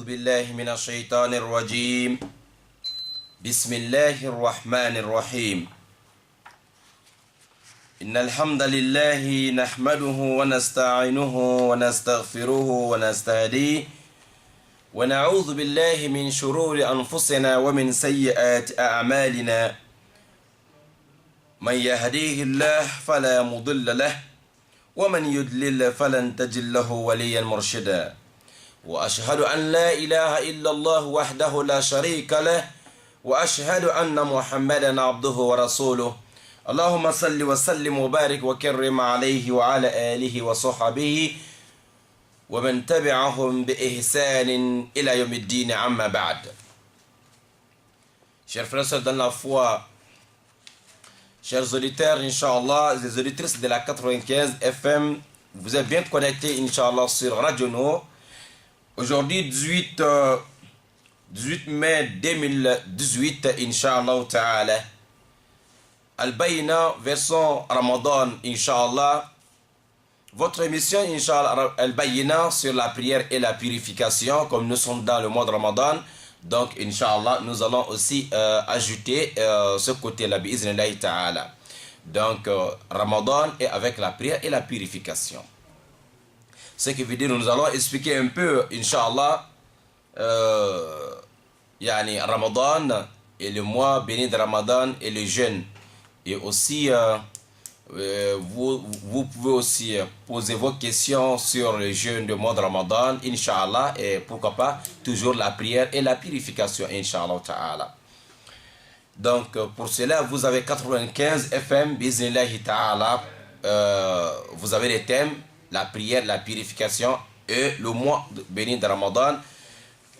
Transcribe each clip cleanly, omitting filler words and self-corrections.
أعوذ بالله من الشيطان الرجيم بسم الله الرحمن الرحيم إن الحمد لله نحمده ونستعينه ونستغفره ونستهديه ونعوذ بالله من شرور أنفسنا ومن سيئات أعمالنا من يهديه الله فلا مضل له ومن يضلل فلن تجد له وليا مرشدا وأشهد أن لا إله إلا الله وحده لا شريك له وأشهد أن محمدا عبده ورسوله اللهم صل وسلم وبارك وكرم عليه وعلى آله وصحبه ومن تبعهم بإحسان إلى يوم الدين عما بعد. Chers frères et sœurs dans la foi, chers auditeurs, Inch'Allah, les auditrices de la 95 FM, vous êtes bien connectés, Inch'Allah, sur Radio Nour. Aujourd'hui, 18 mai 2018, Inch'Allah Ta'ala. Al-Bayna, version Ramadan, Inch'Allah. Votre émission, Inch'Allah, Al-Bayna, sur la prière et la purification, comme nous sommes dans le mois de Ramadan. Donc, Inch'Allah, nous allons aussi ajouter ce côté-là, bi'iznillahi ta'ala. Donc, Ramadan est avec la prière et la purification. Ce qui veut dire, nous allons expliquer un peu, Inch'Allah, Ramadan et le mois béni de Ramadan et le jeûne. Et aussi, vous pouvez aussi poser vos questions sur le jeûne du mois de Ramadan, Inch'Allah, et pourquoi pas, toujours la prière et la purification, Inch'Allah ta'ala. Donc, pour cela, vous avez 95 FM, Biznillahi ta'ala, vous avez les thèmes, la prière, la purification et le mois béni de Ramadan.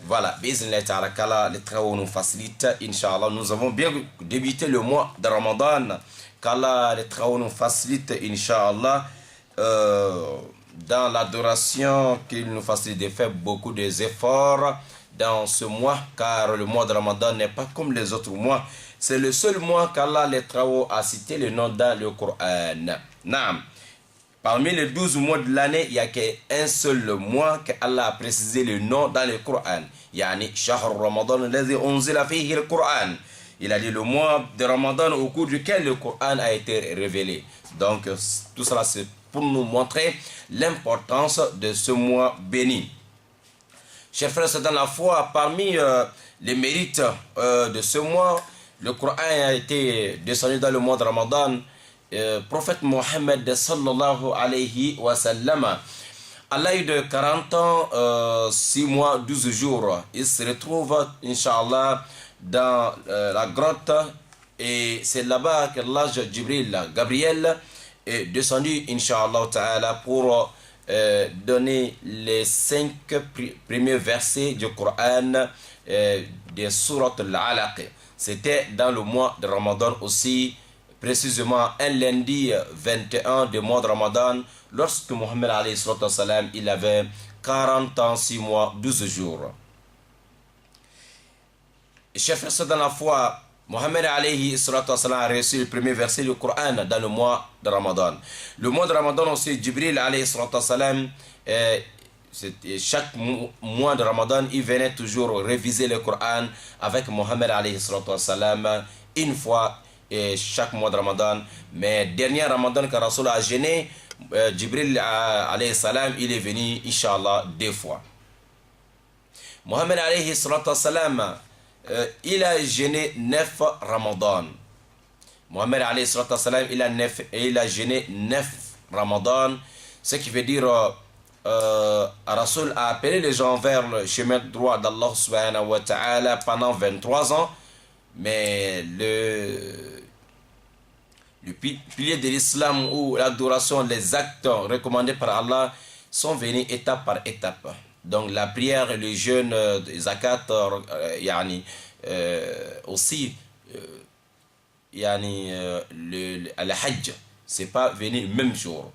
Voilà, Biznillahi ta'ala, qu'Allah les travaux nous facilitent, Inch'Allah. Nous avons bien débuté le mois de Ramadan, qu'Allah les travaux nous facilitent, Inch'Allah, dans l'adoration, qu'il nous facilite de faire beaucoup d'efforts dans ce mois, car le mois de Ramadan n'est pas comme les autres mois. C'est le seul mois qu'Allah les travaux a cité le nom dans le Coran. Naam. Parmi les 12 mois de l'année, il n'y a qu'un seul mois qu'Allah a précisé le nom dans le Coran. Yani, Shahr Ramadan, alladhi unzila fihi le Coran. Il a dit le mois de Ramadan au cours duquel le Coran a été révélé. Donc, tout cela, c'est pour nous montrer l'importance de ce mois béni. Chers frères, c'est dans la foi, parmi les mérites de ce mois, le Coran a été descendu dans le mois de Ramadan. Prophète Mohammed sallallahu alayhi wa sallam, à l'âge de 40 ans, 6 mois, 12 jours, il se retrouve, Inch'Allah, dans la grotte, et c'est là-bas que l'ange Gabriel, est descendu, Inch'Allah ta'ala, pour donner les 5 premiers versets du Coran des sourates al-Alaq. C'était dans le mois de Ramadan aussi, précisément un lundi 21 du mois de Ramadan, lorsque Mohammed alayhi salatu wassalam, il avait 40 ans, 6 mois, 12 jours. Chers frères dans la foi, Mohammed alayhi salatu wassalam a reçu le premier verset du Coran dans le mois de Ramadan. Le mois de Ramadan aussi, Jibril alayhi salatu wassalam, chaque mois de Ramadan, il venait toujours réviser le Coran avec Mohammed alayhi salatu wassalam une fois et chaque mois de Ramadan. Mais dernier Ramadan que Rasoul a jeûné, Jibril alayhi salam, il est venu, Inch'Allah, 2 fois. Mohammed alayhi salatu wassalam, il a jeûné 9 Ramadan. Mohammed alayhi salatu wassalam, il a jeûné 9 Ramadan. Ce qui veut dire, Rasoul a appelé les gens vers le chemin droit d'Allah subhanahu wa ta'ala pendant 23 ans. Mais le pilier de l'islam ou l'adoration, les actes recommandés par Allah sont venus étape par étape. Donc la prière, le jeûne, le zakat, aussi, le hajj, c'est pas venu le même jour.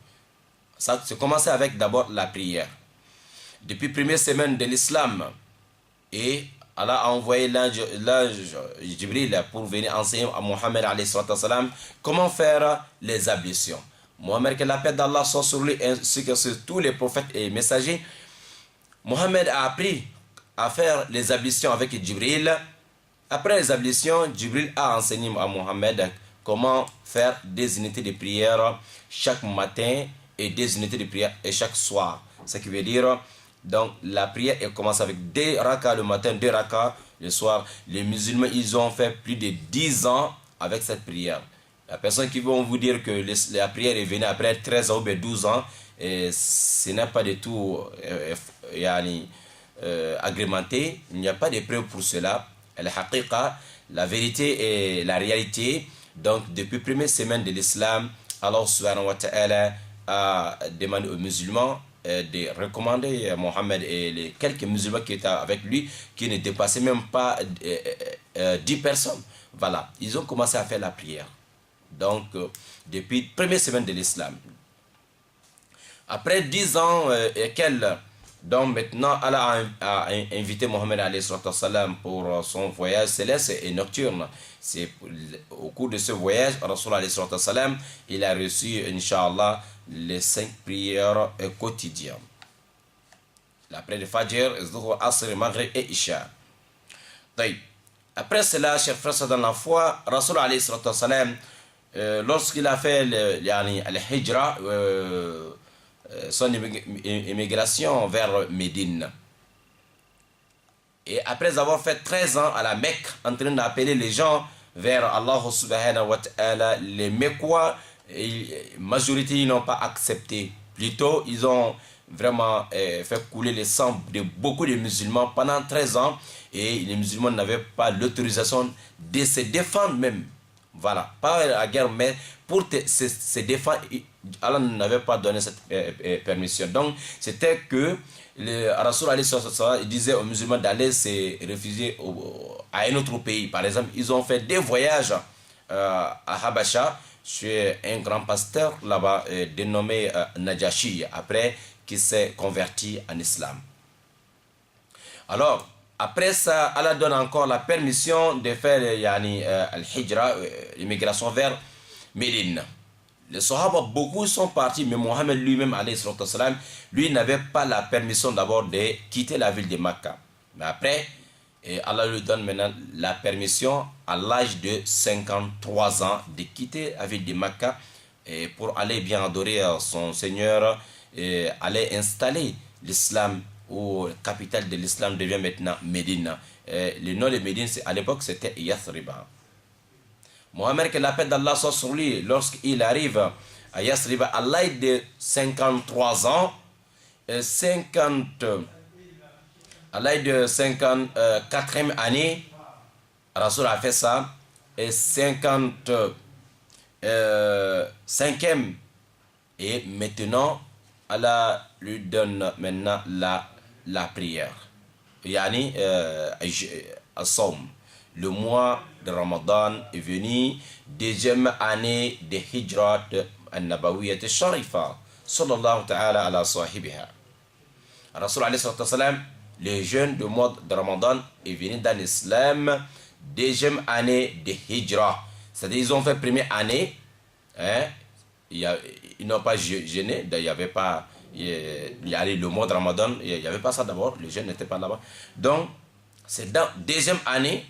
Ça c'est commencé avec d'abord la prière. Depuis la première semaine de l'islam, et Allah a envoyé l'ange Jibril pour venir enseigner à Mohammed alayhi salatu wassalam comment faire les ablutions. Mohammed, que la paix d'Allah soit sur lui ainsi que sur tous les prophètes et messagers, Mohammed a appris à faire les ablutions avec Djibril. Après les ablutions, Djibril a enseigné à Mohammed comment faire des unités de prière chaque matin et des unités de prière chaque soir. Ce qui veut dire, donc la prière elle commence avec 2 rakas le matin, 2 rakas le soir. Les musulmans, ils ont fait plus de 10 ans avec cette prière. La personne qui vont vous dire que la prière est venue après 13 ans ou 12 ans, ce n'est pas du tout agrémenté. Il n'y a pas de preuve pour cela. La vérité et la réalité. Donc, depuis la première semaine de l'islam, Allah subhanahu wa ta'ala a demandé aux musulmans de recommander Mohammed et les quelques musulmans qui étaient avec lui, qui ne dépassaient même pas 10 personnes. Voilà, ils ont commencé à faire la prière. Donc, depuis la première semaine de l'islam. Après 10 ans et qu'elle, donc maintenant, Allah a invité Mohammed pour son voyage céleste et nocturne. C'est au cours de ce voyage, Rasul il a reçu, Inch'Allah, les 5 prières quotidiennes. La prière de Fajr, Zuhr, Asr, Maghrib et Isha. Après cela, chers frères dans la foi, Rasul lorsqu'il a fait le hijra, son immigration vers Médine. Et après avoir fait 13 ans à la Mecque, en train d'appeler les gens vers Allah subhanahu wa ta'ala, les Mecquois, majorité, ils n'ont pas accepté. Plutôt, ils ont vraiment fait couler le sang de beaucoup de musulmans pendant 13 ans. Et les musulmans n'avaient pas l'autorisation de se défendre même. Voilà, pas la guerre, mais pour se défendre, Allah n'avait pas donné cette permission. Donc, c'était que le Rasul il disait aux musulmans d'aller se réfugier à un autre pays. Par exemple, ils ont fait des voyages à Habasha chez un grand pasteur là-bas dénommé Najashi, après qui s'est converti en islam. Alors, après ça, Allah donne encore la permission de faire al-hijra, l'immigration vers Médine. Les Sahaba, beaucoup sont partis, mais Mohammed lui-même, lui n'avait pas la permission d'abord de quitter la ville de Makkah. Mais après, Allah lui donne maintenant la permission à l'âge de 53 ans de quitter la ville de Makkah pour aller bien adorer son Seigneur et aller installer l'islam, où la capitale de l'islam devient maintenant Médine. Le nom de Médine, à l'époque, c'était Yathriba. Mohammed, que la paix d'Allah soit sur lui, lorsqu'il arrive à Yathriba à l'âge de 53 ans, à l'âge de 54e année, Rasoul a fait ça, et 55e, et maintenant, Allah lui donne maintenant la prière. Yani, As-Sawm. Le mois de Ramadan est venu, 2e année de Hijrat al-Nabawiyyat al-Sharifa, sallallahu ta'ala ala sahibiha. Rasul alayhi sallam, les jeunes du mois de Ramadan est venu dans l'islam, 2e année de Hijra. C'est-à-dire, ils ont fait première année, hein, ils n'ont pas jeûné, il n'y avait pas, il y a le mois de Ramadan, il n'y avait pas ça d'abord, les jeunes n'étaient pas là-bas. Donc, c'est dans 2e année,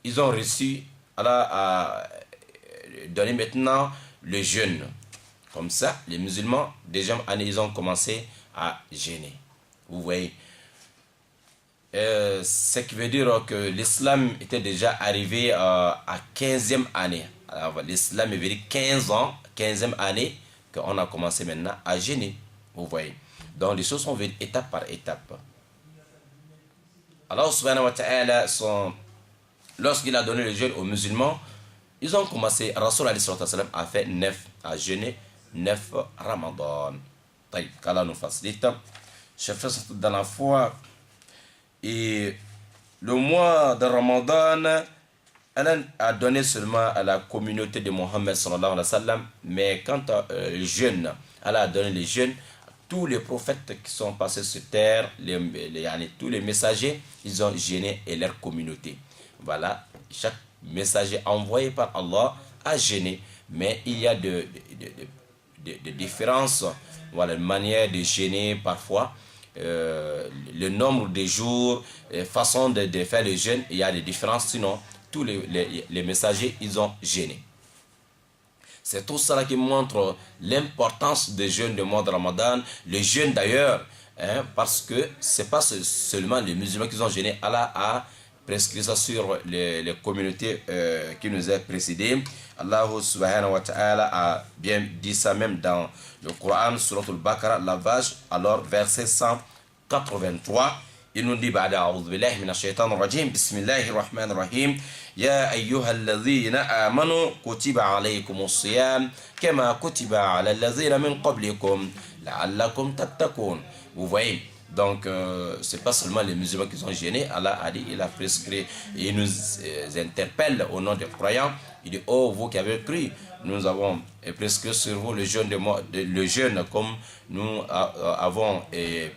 ils ont reçu à donner maintenant le jeûne. Comme ça, les musulmans, 2e année, ils ont commencé à jeûner. Vous voyez. Ce qui veut dire que l'islam était déjà arrivé à 15e année. L'islam est venu 15 ans, 15e année, qu'on a commencé maintenant à jeûner. Vous voyez. Donc les choses sont venues étape par étape. Allah subhanahu wa ta'ala, lorsqu'il a donné le jeûne aux musulmans, ils ont commencé, Rasul a fait 9, à jeûner 9 Ramadan. Qu'Allah nous facilite. Chers frères dans la foi, et le mois de Ramadan, Allah a donné seulement à la communauté de Mohammed sallallahu alayhi wa sallam, mais quant aux jeunes, Allah a donné les jeunes, tous les prophètes qui sont passés sur terre, tous les messagers, ils ont jeûné et leur communauté. Voilà, chaque messager envoyé par Allah a jeûné, mais il y a de différences, voilà, une manière de jeûner parfois. le nombre de jours, façon de faire le jeûne, il y a des différences, sinon tous les messagers, ils ont jeûné. C'est tout cela qui montre l'importance du jeûne du mois de Ramadan. Le jeûne d'ailleurs, hein, parce que ce n'est pas seulement les musulmans qui ont jeûné. Allah a prescrit ça sur les communautés qui nous ont précédés. Allah subhanahu wa ta'ala a bien dit ça même dans le Coran, surat al-Baqarah, la vache, alors verset 183. Il nous dit بعد أعوذ بالله من الشيطان الرجيم بسم الله الرحمن الرحيم يا أيها الذين آمنوا كتب عليكم الصيام كما كتب على الذين من قبلكم لعلكم تتقون. Vous voyez, donc c'est pas seulement les musulmans qui sont gênés. Allah a dit, il a prescrit, il nous interpelle au nom des croyants. Il dit, oh vous qui avez cru, nous avons prescrit sur vous le jeûne le jeûne comme nous avons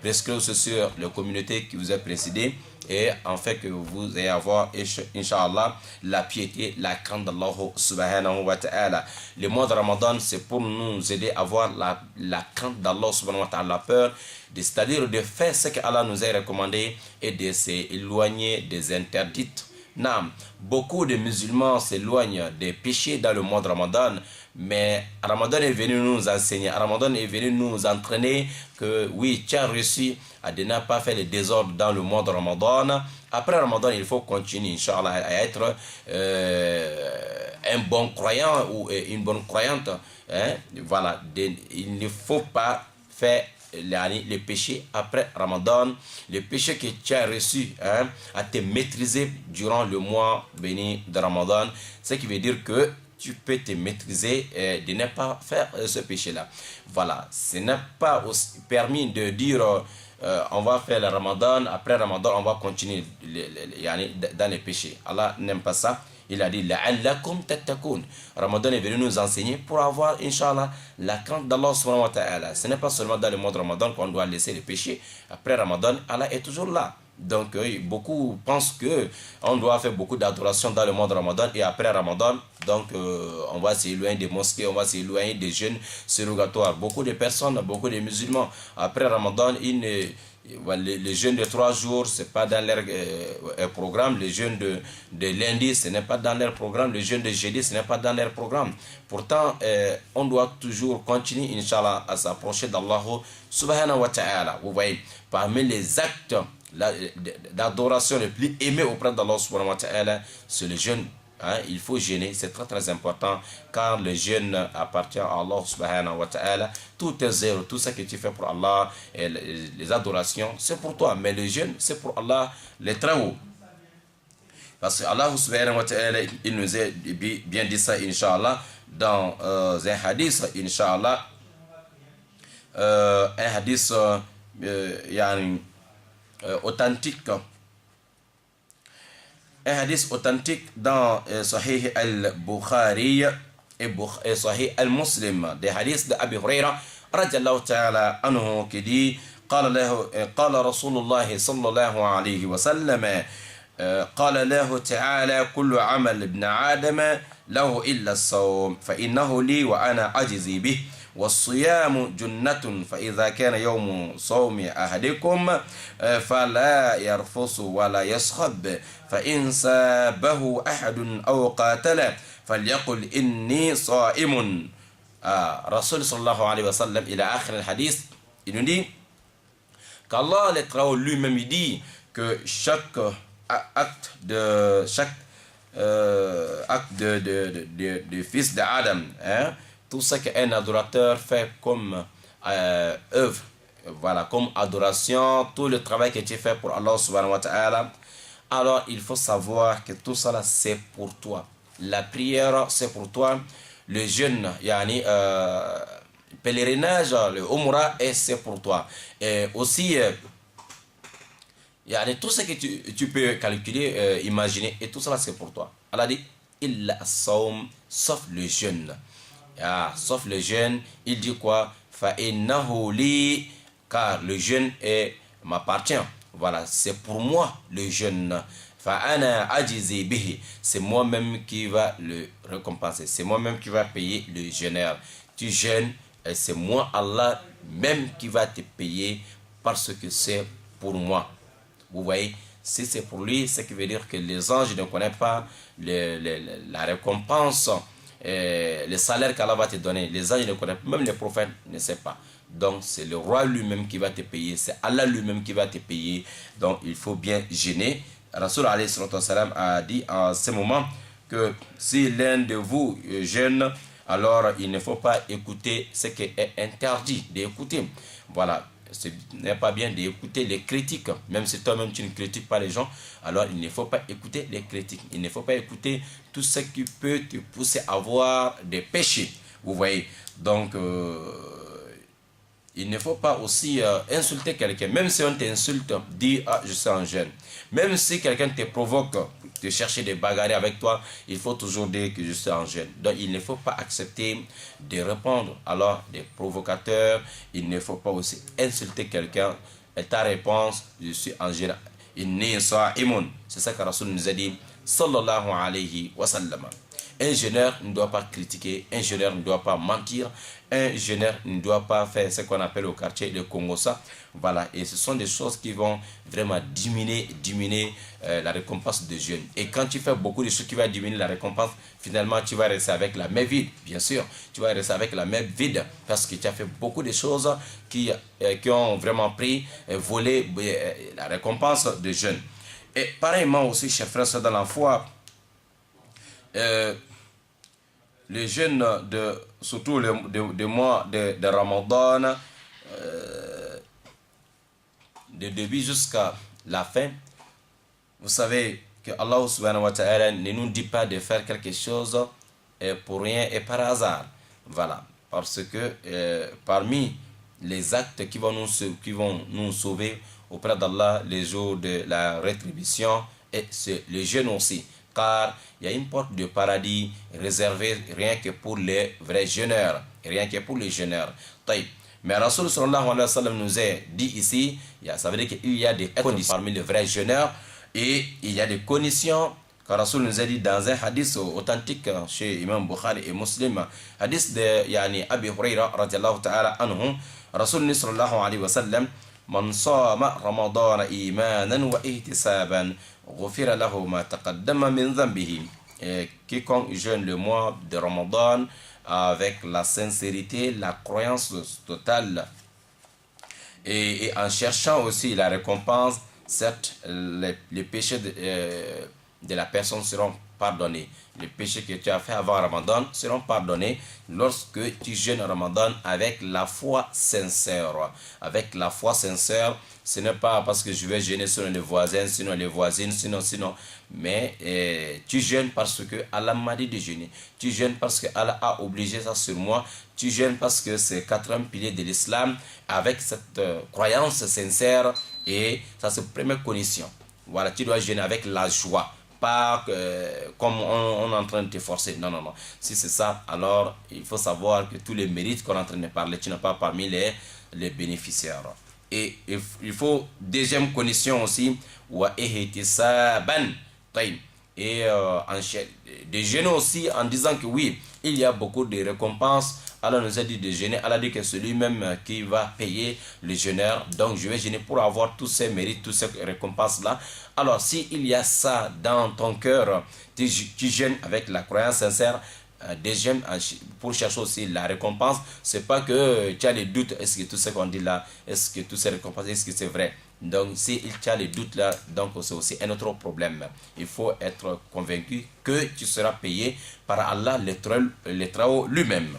prescrit aussi sur les communautés qui vous ont précédé, et en fait que vous allez avoir, Inch'Allah, la piété, la crainte d'Allah subhanahu wa ta'ala. Le mois de Ramadan, c'est pour nous aider à avoir la crainte d'Allah subhanahu wa ta'ala, la peur, c'est-à-dire de faire ce qu'Allah nous a recommandé et de s'éloigner des interdites. Non, beaucoup de musulmans s'éloignent des péchés dans le mois de Ramadan, mais Ramadan est venu nous enseigner, Ramadan est venu nous entraîner que oui, tu as réussi à ne pas faire les désordres dans le mois de Ramadan. Après Ramadan, il faut continuer, Inch'Allah, à être un bon croyant ou une bonne croyante. Hein? Voilà, il ne faut pas faire les péchés après Ramadan, les péchés que tu as reçus, hein, à te maîtriser durant le mois béni de Ramadan, ce qui veut dire que tu peux te maîtriser de ne pas faire ce péché-là. Voilà, ce n'est pas aussi permis de dire on va faire le Ramadan, après Ramadan on va continuer dans les péchés. Allah n'aime pas ça. Il a dit la'allakum tattaqun. Ramadan est venu nous enseigner pour avoir, Inch'Allah, la crainte d'Allah subhanahu wa ta'ala. Ce n'est pas seulement dans le mois de Ramadan qu'on doit laisser les péchés. Après Ramadan, Allah est toujours là. Donc beaucoup pensent que on doit faire beaucoup d'adoration dans le mois de Ramadan, et après Ramadan, donc on va s'éloigner des mosquées, on va s'éloigner des jeûnes surrogatoires. Beaucoup de personnes, beaucoup de musulmans, après Ramadan, les jeûnes de 3 jours, ce n'est pas dans leur programme. Les jeûnes de lundi, ce n'est pas dans leur programme. Les jeûnes de jeudi, ce n'est pas dans leur programme. Pourtant, on doit toujours continuer, Inch'Allah, à s'approcher d'Allah subhanahu wa ta'ala. Vous voyez, parmi les actes d'adoration les plus aimés auprès d'Allah subhanahu wa ta'ala, c'est le jeûne. Hein, il faut jeûner, c'est très très important, car le jeûne appartient à Allah subhanahu wa ta'ala. Tout tes zéro, tout ce que tu fais pour Allah, et les adorations, c'est pour toi, mais le jeûne, c'est pour Allah, les très hauts. Parce que Allah subhanahu wa ta'ala, il nous a bien dit ça, Inch'Allah, dans un hadith, Inch'Allah, un hadith authentique. Un hadith authentique dans Sahih al-Bukhari et Sahih al-Muslim, des hadiths d'Abi Huraira radiallahu ta'ala anhu, qui dit قال رسول الله صلى الله عليه وسلم قال له تعالى كل عمل ابن آدم له إلا الصوم فإنه لي وأنا أجزي به والصيام جنة فإذا كان يوم صوم أحدكم فلا يرفث ولا يصخب فإن سابه أحد أو قاتل فليقل إني صائم. Rasul sallallahu alayhi wa sallam, il a akhir le hadith, il nous dit qu'Allah le Très-Haut lui-même, il dit que chaque acte de fils d'Adam, hein, tout ce qu'un adorateur fait comme œuvre, voilà, comme adoration, tout le travail que tu fais pour Allah subhanahu wa ta'ala, alors il faut savoir que tout ça c'est pour toi. La prière c'est pour toi, le jeûne, pèlerinage, le umrah, et c'est pour toi. Et aussi tout ce que tu peux calculer, imaginer, et tout ça c'est pour toi. Allah dit illa as-sawm, sauf le jeûne. Sauf le jeûne, il dit quoi? Fa innahu li, car le jeûne m'appartient. Voilà, c'est pour moi le jeûne. Fa ana ajizi bihi, c'est moi-même qui va le récompenser, c'est moi-même qui va payer le jeûneur. Tu jeûnes et c'est moi Allah même qui va te payer parce que c'est pour moi. Vous voyez, si c'est pour lui, ce qui veut dire que les anges ne connaissent pas la récompense, le salaire qu'Allah va te donner. Les anges ne connaissent pas, même les prophètes ne savent pas. Donc c'est le roi lui-même qui va te payer, c'est Allah lui-même qui va te payer. Donc il faut bien gêner. Rasoul alayhi salam a dit en ce moment que si l'un de vous jeûne, alors il ne faut pas écouter ce qui est interdit d'écouter. Voilà, ce n'est pas bien d'écouter les critiques. Même si toi-même tu ne critiques pas les gens, alors il ne faut pas écouter les critiques. Il ne faut pas écouter tout ce qui peut te pousser à avoir des péchés. Vous voyez, donc il ne faut pas aussi insulter quelqu'un. Même si on t'insulte, dis « Ah, je suis en jeûne ». Même si quelqu'un te provoque de chercher des bagarres avec toi, il faut toujours dire que je suis en jeûne. Donc il ne faut pas accepter de répondre alors des provocateurs. Il ne faut pas aussi insulter quelqu'un. Et ta réponse, je suis en jeûne. C'est ça que Rasoul nous a dit, sallallahu alayhi wa sallam. Un jeûneur ne doit pas critiquer, un jeûneur ne doit pas mentir, un jeûneur ne doit pas faire ce qu'on appelle au quartier le Congossa. Voilà, et ce sont des choses qui vont vraiment diminuer la récompense de jeûne. Et quand tu fais beaucoup de choses qui vont diminuer la récompense, finalement tu vas rester avec la main vide, bien sûr. Tu vas rester avec la main vide parce que tu as fait beaucoup de choses qui ont vraiment pris, volé la récompense de jeûne. Et pareillement aussi, chers frères, dans la foi, les jeunes surtout le mois de Ramadan, de début jusqu'à la fin, vous savez que Allah subhanahu wa ta'ala ne nous dit pas de faire quelque chose pour rien et par hasard. Voilà, parce que parmi les actes qui vont nous sauver auprès d'Allah les jours de la rétribution, et c'est le jeûne aussi. Car il y a une porte de paradis réservée rien que pour les vrais jeûneurs. Rien que pour les jeûneurs. Mais Rasoul sallallahu alayhi wa sallam nous a dit ici, ça veut dire qu'il y a des conditions parmi les vrais jeûneurs et il y a des conditions. Car Rasoul nous a dit dans un hadith authentique chez Imam Bukhari et Muslim, hadith de Abi Hurayra radiallahu ta'ala anhu, Rasoul sallallahu alayhi wa sallam, Man sama Ramadan imanan wa ihtisaban ghufira lahu ma taqaddama min dhanbihi. Quiconque jeûne le mois de Ramadan avec la sincérité, la croyance totale et en cherchant aussi la récompense, certes les péchés de la personne seront pardonnés. Les péchés que tu as fait avant Ramadan seront pardonnés lorsque tu jeûnes Ramadan avec la foi sincère. Avec la foi sincère, ce n'est pas parce que je vais jeûner selon les voisins, sinon les voisines, sinon. Mais tu jeûnes parce que Allah m'a dit de jeûner. Tu jeûnes parce que Allah a obligé ça sur moi. Tu jeûnes parce que c'est 4 piliers de l'islam avec cette croyance sincère. Et ça, c'est la première condition. Voilà, tu dois jeûner avec la joie. Pas comme on est en train de te forcer. Non. Si c'est ça, alors il faut savoir que tous les mérites qu'on est en train de parler, tu n'es pas parmi les bénéficiaires. Et il faut, deuxième condition aussi, et de jeûner aussi en disant que oui, il y a beaucoup de récompenses. Allah nous a dit de jeûner. Allah dit que c'est lui-même qui va payer le jeûneur. Donc je vais jeûner pour avoir tous ces mérites, toutes ces récompenses-là. Alors s'il y a ça dans ton cœur, tu jeûnes avec la croyance sincère. Deuxième, pour chercher aussi la récompense, c'est pas que tu as les doutes, est-ce que tout ce qu'on dit là, est-ce que tout ces récompenses, est-ce que c'est vrai? Donc si tu as les doutes là, donc c'est aussi un autre problème. Il faut être convaincu que tu seras payé par Allah, le travail lui-même.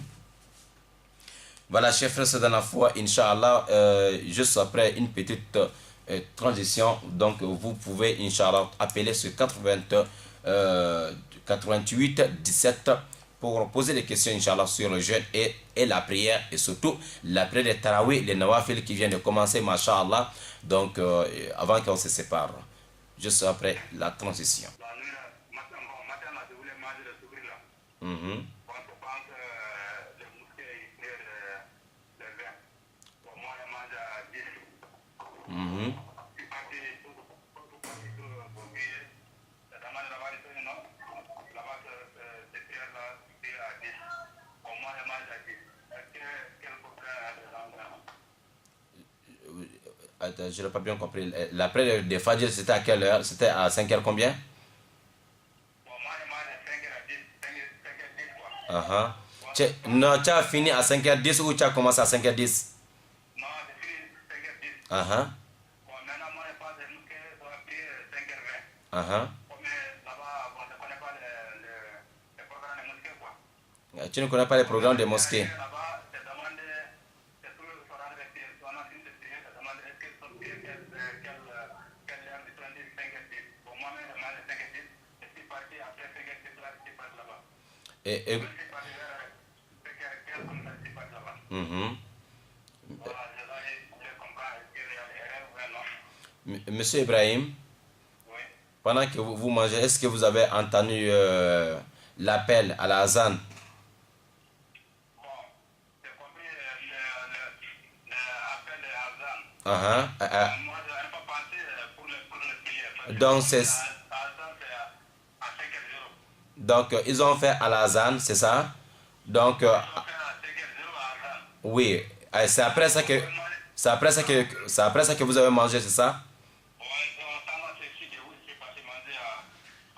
Voilà, chers frères, c'est dans la foi, Inch'Allah, juste après une petite transition, donc vous pouvez, Inch'Allah, appeler ce 88 17 pour poser des questions, Inch'Allah, sur le jeûne et la prière, et surtout la prière de Tarawih, les Nawafil qui vient de commencer, Masha'Allah, donc avant qu'on se sépare, juste après la transition. Attends, je n'ai pas bien compris. La prière de Fajr, c'était à quelle heure? C'était à 5h combien? Bon, moi, de 5h10, 5h10 quoi. Non, tu as fini à 5h10 ou tu as commencé à 5h10? Non, j'ai fini 5h10. Bon, maintenant, moi, je pense que nous doit prier 5h20. Mais là-bas, bon, je ne connais pas le programme de mosquée quoi. Tu ne connais pas les programmes de mosquée? Là-bas, je demande, c'est tout le Coran de prier. On a fini de prier, je demande est-ce que son prier, quelle heure du 5h10. Pour moi, je demande 5h10. Je suis parti après 5h10, là, je suis parti là-bas. Et, Je suis parti vers 5h15, comme ça, je suis parti là-bas. mhm. Voilà, je comprends. Est-ce qu'il y a des erreurs ou non? Monsieur Ibrahim, Oui. pendant que vous mangez, est-ce que vous avez entendu l'appel à la azan? Bon, j'ai compris l'appel de Hazan. Moi, je n'avais pas pensé pour le prière. Donc, c'est... Hazan, c'est à 5h0. Donc, ils ont fait à la azan, c'est ça? Donc, Ils ont fait à 5h0 à Hazan. oui, c'est après ça que... C'est après ça que vous avez mangé, c'est ça? Oui, ça m'a fait ici que oui, je suis parti manger à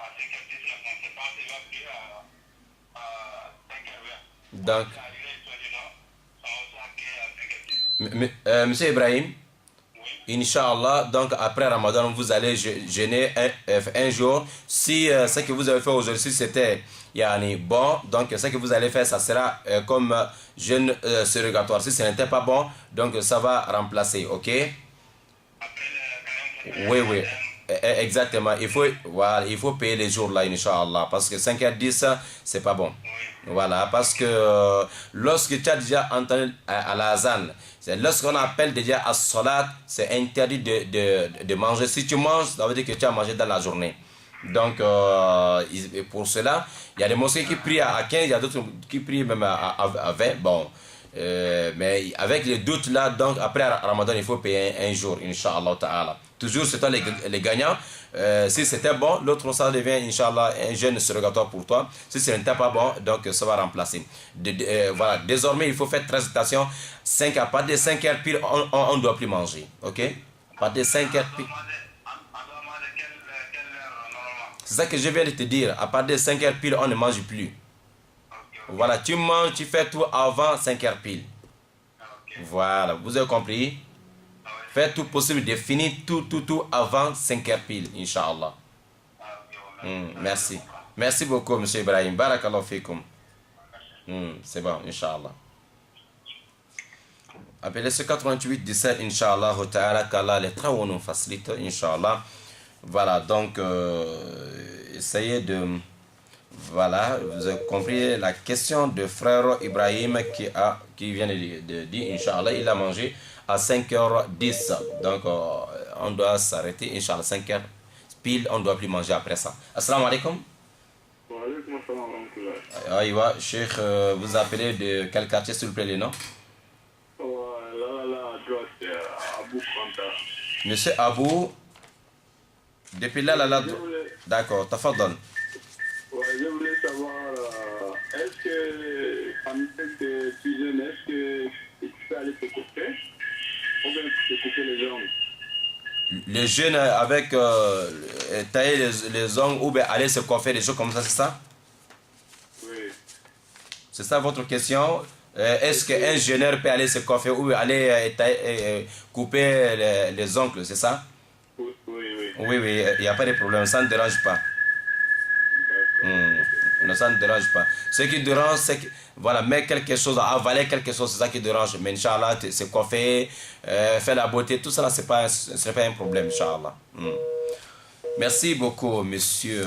5h10. On s'est passé là, prier à 5h20. Donc, On est arrivé, ils ont dit non, on s'est prié à 5h10. Monsieur Ibrahim, Oui. Inch'Allah, donc après Ramadan, vous allez jeûner un jour. Si ce que vous avez fait aujourd'hui, c'était yani, bon, donc ce que vous allez faire, ça sera comme jeûne surrogatoire. Si ce n'était pas bon, donc ça va remplacer, ok? Oui, oui, exactement. Voilà, il faut payer les jours là, Inch'Allah, parce que 5h10, c'est pas bon. Voilà, parce que lorsque tu as déjà entendu à l'azan, c'est lorsqu'on appelle déjà à salat, c'est interdit de manger. Si tu manges, ça veut dire que tu as mangé dans la journée. Donc, pour cela, il y a des mosquées qui prient à 15, il y a d'autres qui prient même à 20. Bon, mais avec les doutes là, donc après Ramadan, il faut payer un jour, Inch'Allah Ta'ala. Toujours, c'est toi les gagnants. Si c'était bon, l'autre ça devient, Inch'Allah, un jeûne surrogatoire pour toi. Si ce n'était pas bon, donc ça va remplacer. Voilà, désormais, il faut faire très attention. À partir de 5 heures pile, on ne doit plus manger. Ok? À partir de 5 heures pile. C'est ça que je viens de te dire. À partir de 5 heures pile, on ne mange plus. Voilà, tu manges, tu fais tout avant 5 heures pile. Voilà, vous avez compris? Faites tout possible de finir tout avant 5 heures pile, Inch'Allah. Merci. Merci beaucoup, M. Ibrahim. Barakallahu fikum. C'est bon, Inch'Allah. Appelez ce 88 17, Inch'Allah, ta'ala, qu'Allah les travaux nous facilite, Inch'Allah. Voilà, donc, essayez de... Voilà, vous avez compris la question de frère Ibrahim qui vient de dire, Inch'Allah, il a mangé à 5h10. Donc, on doit s'arrêter, Inch'Allah, 5h pile, on ne doit plus manger après ça. Assalamu alaikum. Wa alaikum assalam wa rahmatullah. Aïwa, Cheikh, vous appelez de quel quartier, s'il vous plaît, les noms? Là, à droite, c'est Abou Fanta. Monsieur Abou, depuis là, d'accord, tafadol. Ouais, je voulais savoir, est-ce que, parmi cette cuisine, est-ce que tu peux aller te couper ou bien te couper les ongles? Les jeunes avec tailler les ongles ou bien aller se coiffer, des choses comme ça, c'est ça? Oui. C'est ça votre question? Est-ce qu'un jeûneur peut aller se coiffer ou aller couper les ongles, c'est ça? Oui. Oui, il n'y a pas de problème, ça ne dérange pas. Non, ça ne dérange pas. Ce qui dérange, c'est que, voilà, mettre quelque chose, avaler quelque chose, c'est ça qui dérange. Mais Inch'Allah, se coiffer, faire la beauté, tout ça, ce n'est pas un problème, Inch'Allah. Merci beaucoup, monsieur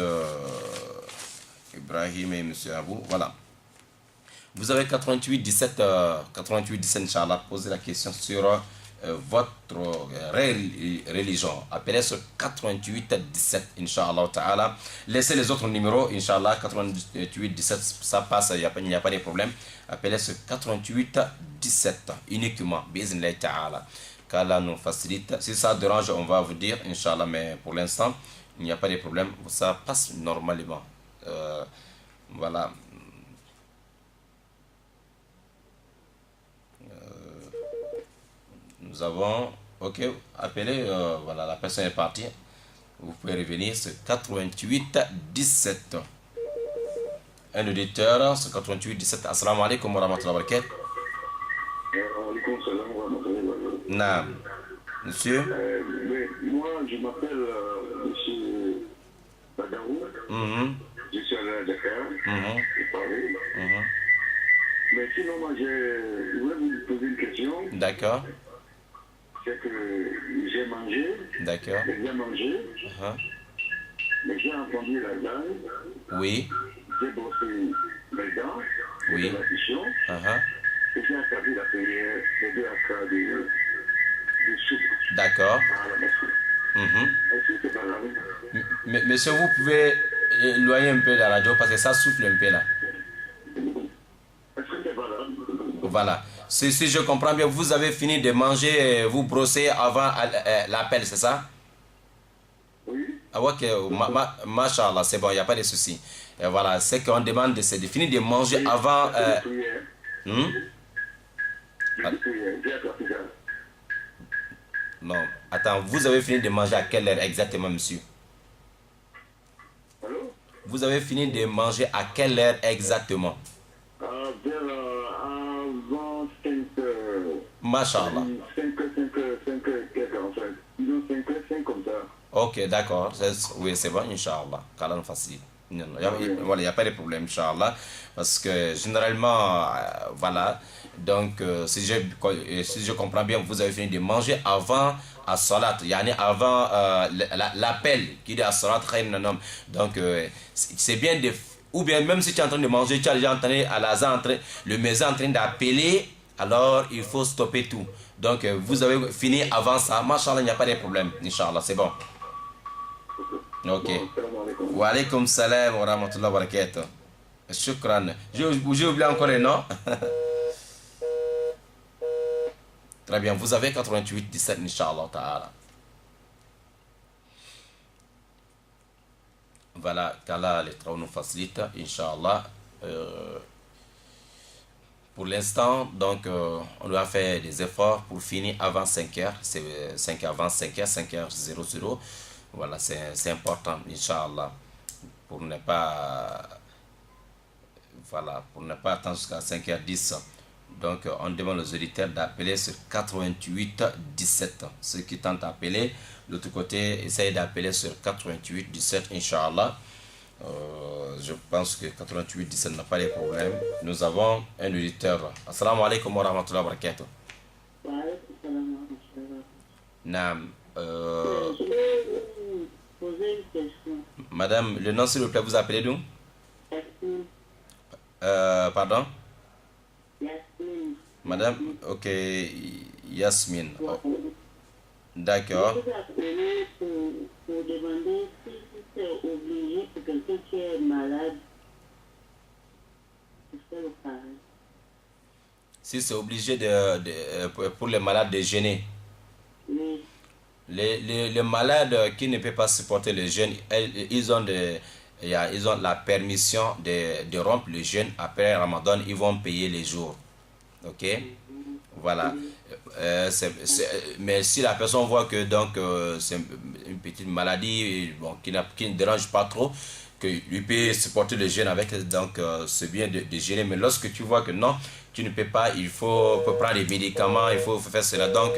Ibrahim et monsieur Abou. Voilà. Vous avez 88 17, Inch'Allah, posez la question sur votre religion. Appelez sur 88 17, Inch'Allah Ta'ala. Laissez les autres numéros, Inch'Allah, 88 17, ça passe, il n'y a pas de problème. Appelez sur 88 17 uniquement, Bismillah Ta'ala. Qu'Allah nous facilite. Si ça dérange, on va vous dire, Inch'Allah, mais pour l'instant, il n'y a pas de problème. Ça passe normalement. Voilà. Nous avons Ok, appelez, voilà, la personne est partie. Vous pouvez revenir sur 88 17. Un auditeur sur 88 17. Assalamu alaikum wa rahmatullahi wa barakatuh. Naam. Monsieur? Moi, je m'appelle Monsieur Badarou. Je suis allé à Dakar. Je parlais. Mais sinon, moi, je voulais vous poser une question. D'accord. C'est que j'ai mangé. D'accord. J'ai bien mangé. Mais j'ai entendu la langue. Oui. J'ai brossé mes dents. Oui. La question. Et j'ai entendu la prière de 2 à 3 de soupe. D'accord. À la messe. Est-ce que c'est pas la même? Monsieur, vous pouvez éloigner un peu la radio parce que ça souffle un peu là. Est-ce que c'est pas la même? Voilà. Si je comprends bien, vous avez fini de manger, vous brossez avant l'appel, c'est ça? Oui. Ah, ok, machallah, c'est bon, il n'y a pas de souci. Et voilà, ce qu'on demande, c'est de finir de manger avant. Non, attends, vous avez fini de manger à quelle heure exactement, monsieur? Allô? Vous avez fini de manger à quelle heure exactement? Vers avant 5 heures. Machallah. 5 heures, disons 5 heures, 5 comme ça. Ok, d'accord. Oui, c'est bon, Inch'Allah. Kalan facile. Voilà, il n'y a pas de problème, Inch'Allah. Parce que généralement, voilà. Donc, si je comprends bien, vous avez fini de manger avant à salat, yani avant l'appel qui dit à salat. Donc, c'est bien de. Ou bien, même si tu es en train de manger, tu as déjà entendu le médecin en train d'appeler, alors il faut stopper tout. Donc, vous avez fini avant ça. Machallah, il n'y a pas de problème. Inch'Allah, c'est bon. Ok. Wa alaykum salam wa rahmatullahi wa barakatuh. Shukran. J'ai oublié encore les noms. Très bien. Vous avez 88 17, Inch'Allah ta'ala. Voilà, qu'Allah les travaux nous facilite, Inch'Allah. Pour l'instant, donc, on doit faire des efforts pour finir avant 5 heures. C'est 5 heures avant 5 heures, 5 heures 00. Voilà, c'est important, Inch'Allah. Pour ne pas. Voilà, pour ne pas attendre jusqu'à 5h10. Donc, on demande aux auditeurs d'appeler sur 88 17. Ceux qui tentent d'appeler, l'autre côté, essayez d'appeler sur 88 17, Inch'Allah. Je pense que 88 17 n'a pas de problème. Nous avons un auditeur. Assalamu alaikum wa rahmatullahi wa barakatuh. Naam. Je vais vous poser une question. Madame, le nom s'il vous plaît, vous appelez d'où? Yasmine. Pardon? Yasmine. Madame, ok, Yasmine. Oh. D'accord. Je vous appelle pour demander si c'est obligé pour quelqu'un qui est malade de faire le carême. Si c'est obligé pour les malades de jeûner. Oui. Les malades qui ne peuvent pas supporter le jeûne, ils ont la permission de rompre le jeûne après Ramadan, ils vont payer les jours. Ok? Voilà. Mais si la personne voit que donc c'est une petite maladie bon, qui ne dérange pas trop, que lui peut supporter le jeûne avec, donc c'est bien de jeûner. Mais lorsque tu vois que non, tu ne peux pas, il faut prendre des médicaments, il faut faire cela. Donc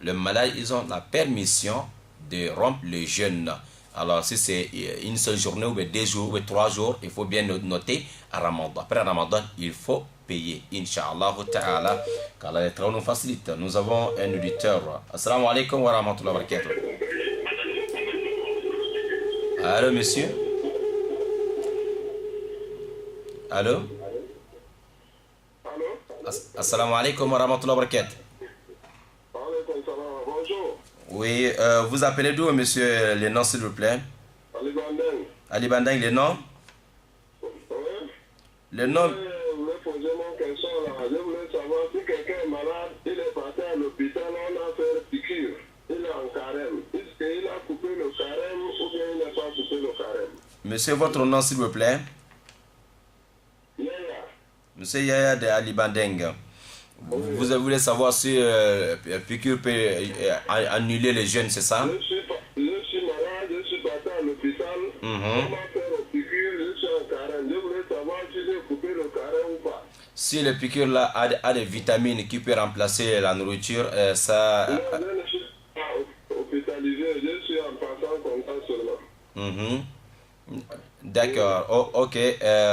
les malades, ils ont la permission de rompre le jeûne. Alors si c'est une seule journée ou 2 jours ou 3 jours, il faut bien noter à Ramadan. Après Ramadan, il faut payer. Inch'Allah ta'ala. Qu'Allah les travaux nous facilite. Nous avons un auditeur. Assalamu alaikum wa rahmatullahi wa barakatuh. Allô, monsieur? Allô? Allô? Assalamu alaikum wa rahmatullahi wa barakatuh. Bonjour. Oui, vous appelez d'où, monsieur, les noms, s'il vous plaît? Ali Bandeng. Ali Bandeng, les noms? Oui. Le nom? Je voulais poser mon question là. Je voulais savoir si quelqu'un est malade, il est parti à l'hôpital, on a fait piqûre. Il est en carême. Est-ce qu'il a coupé le carême ou bien il n'a pas coupé le carême? Monsieur, votre nom, s'il vous plaît? Yaya. Monsieur Yaya de Ali Bandeng. Vous voulez savoir si piqûre peut annuler le jeûne, c'est ça? Je suis malade, je suis passé à l'hôpital. Comment faire aux piqûres? Je suis en carême. Je voulais savoir si j'ai coupé le carême ou pas. Si le piqûre là a des vitamines qui peuvent remplacer la nourriture, ça... Non, je ne suis pas hospitalisé. Je suis en passant comme ça seulement. D'accord, ok.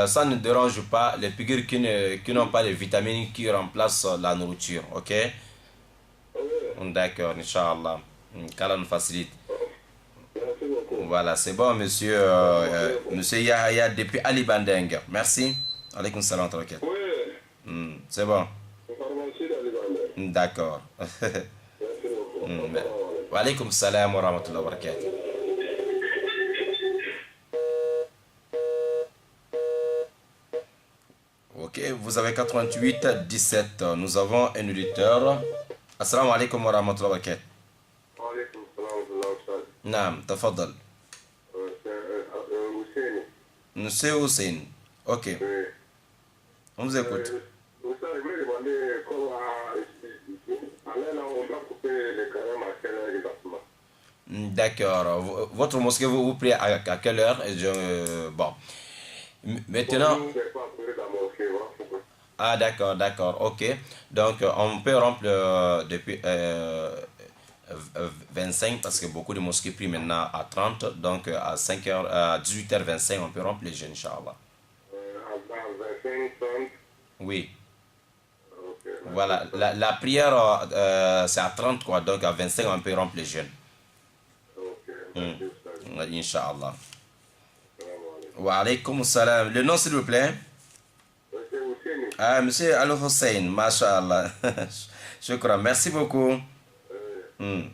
Ça ne dérange pas les piqûres qui n'ont pas de vitamines qui remplacent la nourriture, ok? D'accord, Inch'Allah. Qu'Allah nous facilite. Merci beaucoup. Voilà, c'est bon, monsieur, monsieur Yahya depuis Ali Bandeng. Merci. Alaykoum salam wa rahmatullah. Oui, C'est bon. pharmacie d'Alibandé. D'accord. Merci beaucoup. Wa alaykoum salam wa rahmatullah wa barakatuh. Ok, vous avez 88 17. Nous avons un auditeur. Assalamu alaikum wa rahmatullah wa barakatuh. Waalaikum salam wa rahmatullah. Naam, tafadal. Hussein. Monsieur Hussein. Ok, Oui. on vous écoute. Hussein, je voulais demander comment là, on doit couper les carèmes à quelle heure exactement? D'accord. Votre mosquée, vous priez à quelle heure? Bon. Maintenant... Je ne vais pas courir dans mon mosquée. Ah, d'accord, d'accord, ok. Donc, on peut rompre depuis 25 parce que beaucoup de mosquées prient maintenant à 30. Donc, à 5h, à 18h25, on peut rompre les jeûnes, Inch'Allah. À 25, 30. Oui. Ok. Voilà, la prière, c'est à 30, quoi. Donc, à 25, on peut rompre les jeûnes. Ok. Inch'Allah. Wa alaykoum salam. Le nom, s'il vous plaît? Monsieur Hussein. Ah, monsieur Al-Hussein, masha'Allah. Shukran, merci beaucoup.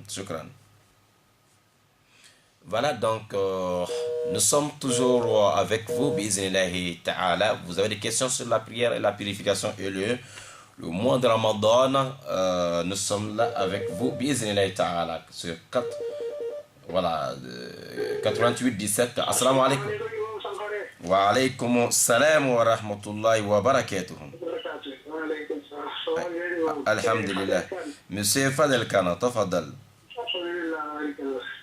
Shukran. Voilà, donc, nous sommes toujours avec vous, bi'iznillahi ta'ala. Vous avez des questions sur la prière et la purification et le mois de Ramadan. Nous sommes là avec vous, bi'iznillahi ta'ala, sur 4. Voilà, 88 17. Assalamu alaikum. Wa alaykum salam wa rahmatullahi wa barakatuh. Alhamdulillah. Monsieur Fadel Kana, tafadal.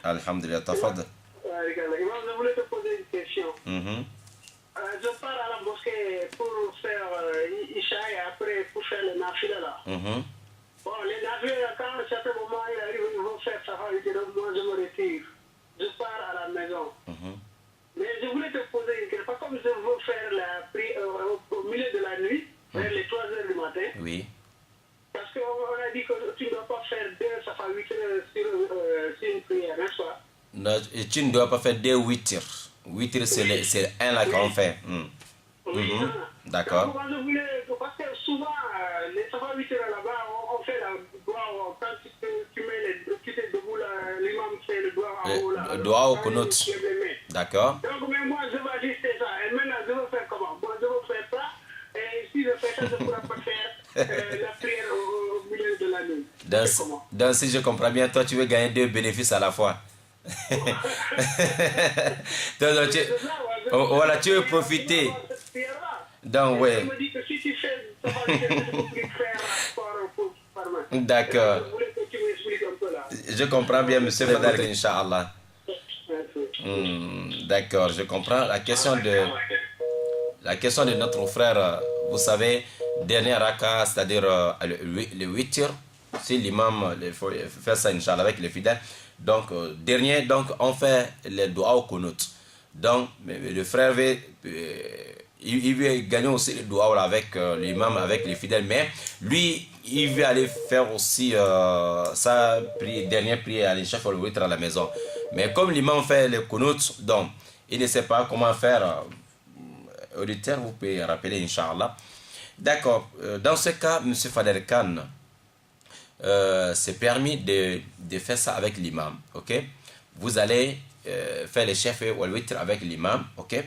Alhamdulillah, tafadal. Je voulais te poser une question. Je pars à la mosquée pour faire Isha et après pour faire le nafila là. Bon, les nafila, quand à un certain moment il arrive, ils vont faire ça, donc moi je me retire. Je pars à la maison. Mais je voulais te poser une question. Comme je veux faire la prière au milieu de la nuit, vers les 3 heures du matin. Oui. Parce qu'on a dit que tu ne dois pas faire 2, ça fait 8 heures sur une prière, n'est-ce pas? Non, tu ne dois pas faire 2 witters. Witter, c'est un là qu'on fait. D'accord. Moi, je voulais, parce que souvent, les safa 8 heures là-bas, on fait la doigt, quand tu mets tu t'es debout là, l'imam fait le doigt en haut là. Le doigt au konot. D'accord. Donc, mais moi, je vais ajuster ça. Et maintenant, je veux faire comment? Moi, je veux faire ça. Et si je fais ça, je ne pourrai pas faire la prière au milieu de la nuit. Donc, si je comprends bien, toi, tu veux gagner 2 bénéfices à la fois. Donc, voilà, tu veux profiter. Donc, ouais. Je me dis que si tu fais, ça va faire par main. D'accord. Je voulais que tu m'expliques un peu là. Je comprends bien, monsieur Fadal, Inch'Allah. D'accord, je comprends. La question de notre frère, vous savez, dernier raka, c'est-à-dire le witr, si l'imam fait ça, Inch'Allah, avec les fidèles. Donc, dernier, donc, on fait le doua au kunut. Donc, le frère veut, il veut gagner aussi le doua avec l'imam, avec les fidèles, mais lui, il veut aller faire aussi sa dernière prière à l'Inchaf ou le witr à la maison. Mais comme l'imam fait le kunut, donc, il ne sait pas comment faire. Auditeur, vous pouvez rappeler, Inch'Allah. D'accord. Dans ce cas, M. Fadel Khan, c'est permis de faire ça avec l'imam. Ok? Vous allez faire le chef ou le witr avec l'imam. Ok?